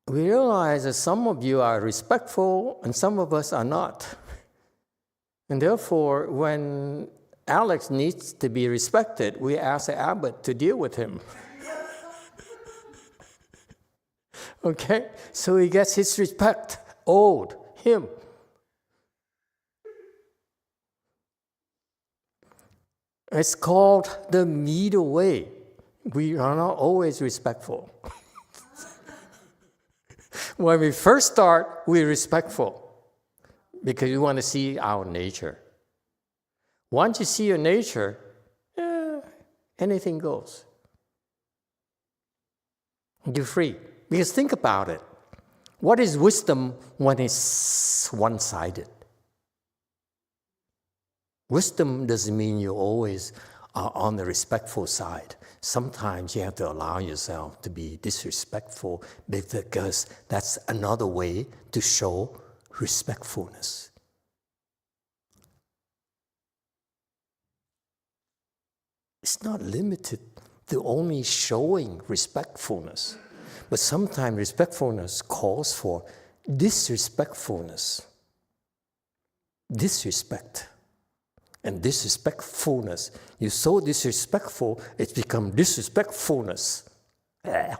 we realize that some of you are respectful and some of us are not. And therefore, when Alex needs to be respected, we ask the abbot to deal with him. Okay? So he gets his respect owed him. It's called the middle way. We are not always respectful. When we first start, we're respectful because we want to see our nature. Once you see your nature, anything goes. You're free. Because think about it. What is wisdom when it's one-sided? Wisdom doesn't mean you always are on the respectful side. Sometimes you have to allow yourself to be disrespectful because that's another way to show respectfulness. It's not limited to only showing respectfulness, but sometimes respectfulness calls for disrespectfulness. Disrespect. And disrespectfulness. You're so disrespectful, it's become disrespectfulness. Got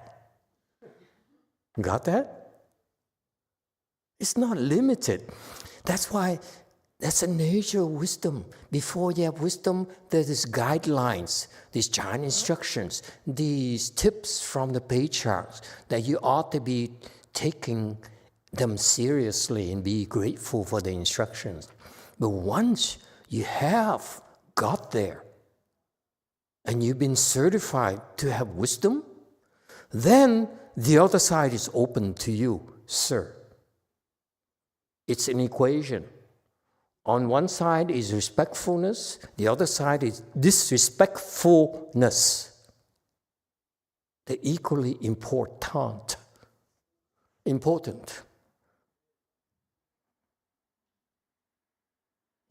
that? It's not limited. That's why that's the nature of wisdom. Before you have wisdom, there's these guidelines, these giant instructions, these tips from the patriarchs that you ought to be taking them seriously and be grateful for the instructions. But once you have got there, and you've been certified to have wisdom, then the other side is open to you, sir. It's an equation. On one side is respectfulness, the other side is disrespectfulness. They're equally important.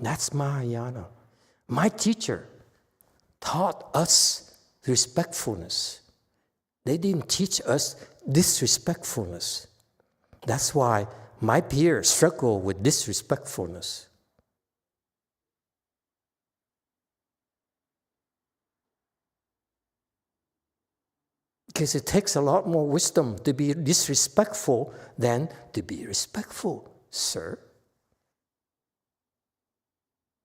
That's Mahayana. My teacher taught us respectfulness. They didn't teach us disrespectfulness. That's why my peers struggle with disrespectfulness. Because it takes a lot more wisdom to be disrespectful than to be respectful, sir.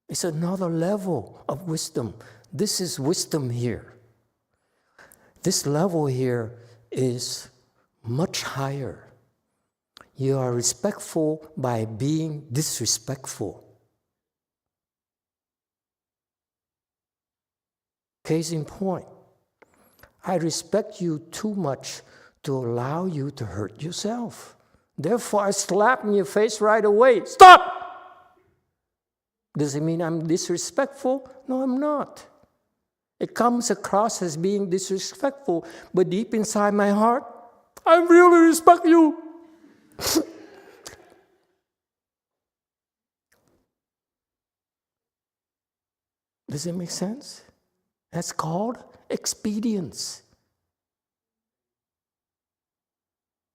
It's another level of wisdom. This is wisdom here. This level here is much higher. You are respectful by being disrespectful. Case in point, I respect you too much to allow you to hurt yourself. Therefore, I slap in your face right away. Stop! Does it mean I'm disrespectful? No, I'm not. It comes across as being disrespectful, but deep inside my heart, I really respect you. Does it make sense? That's called expedience.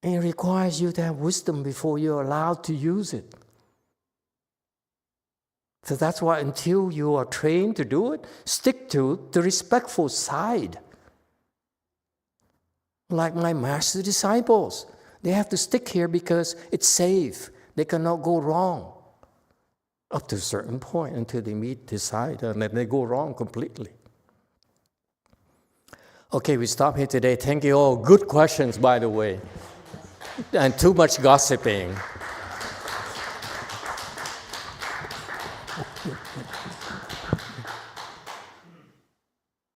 And it requires you to have wisdom before you're allowed to use it. So that's why until you are trained to do it, stick to the respectful side. Like my master disciples, they have to stick here because it's safe. They cannot go wrong up to a certain point until they meet this side, and then they go wrong completely. Okay, we stop here today. Thank you all. Good questions, by the way. And too much gossiping.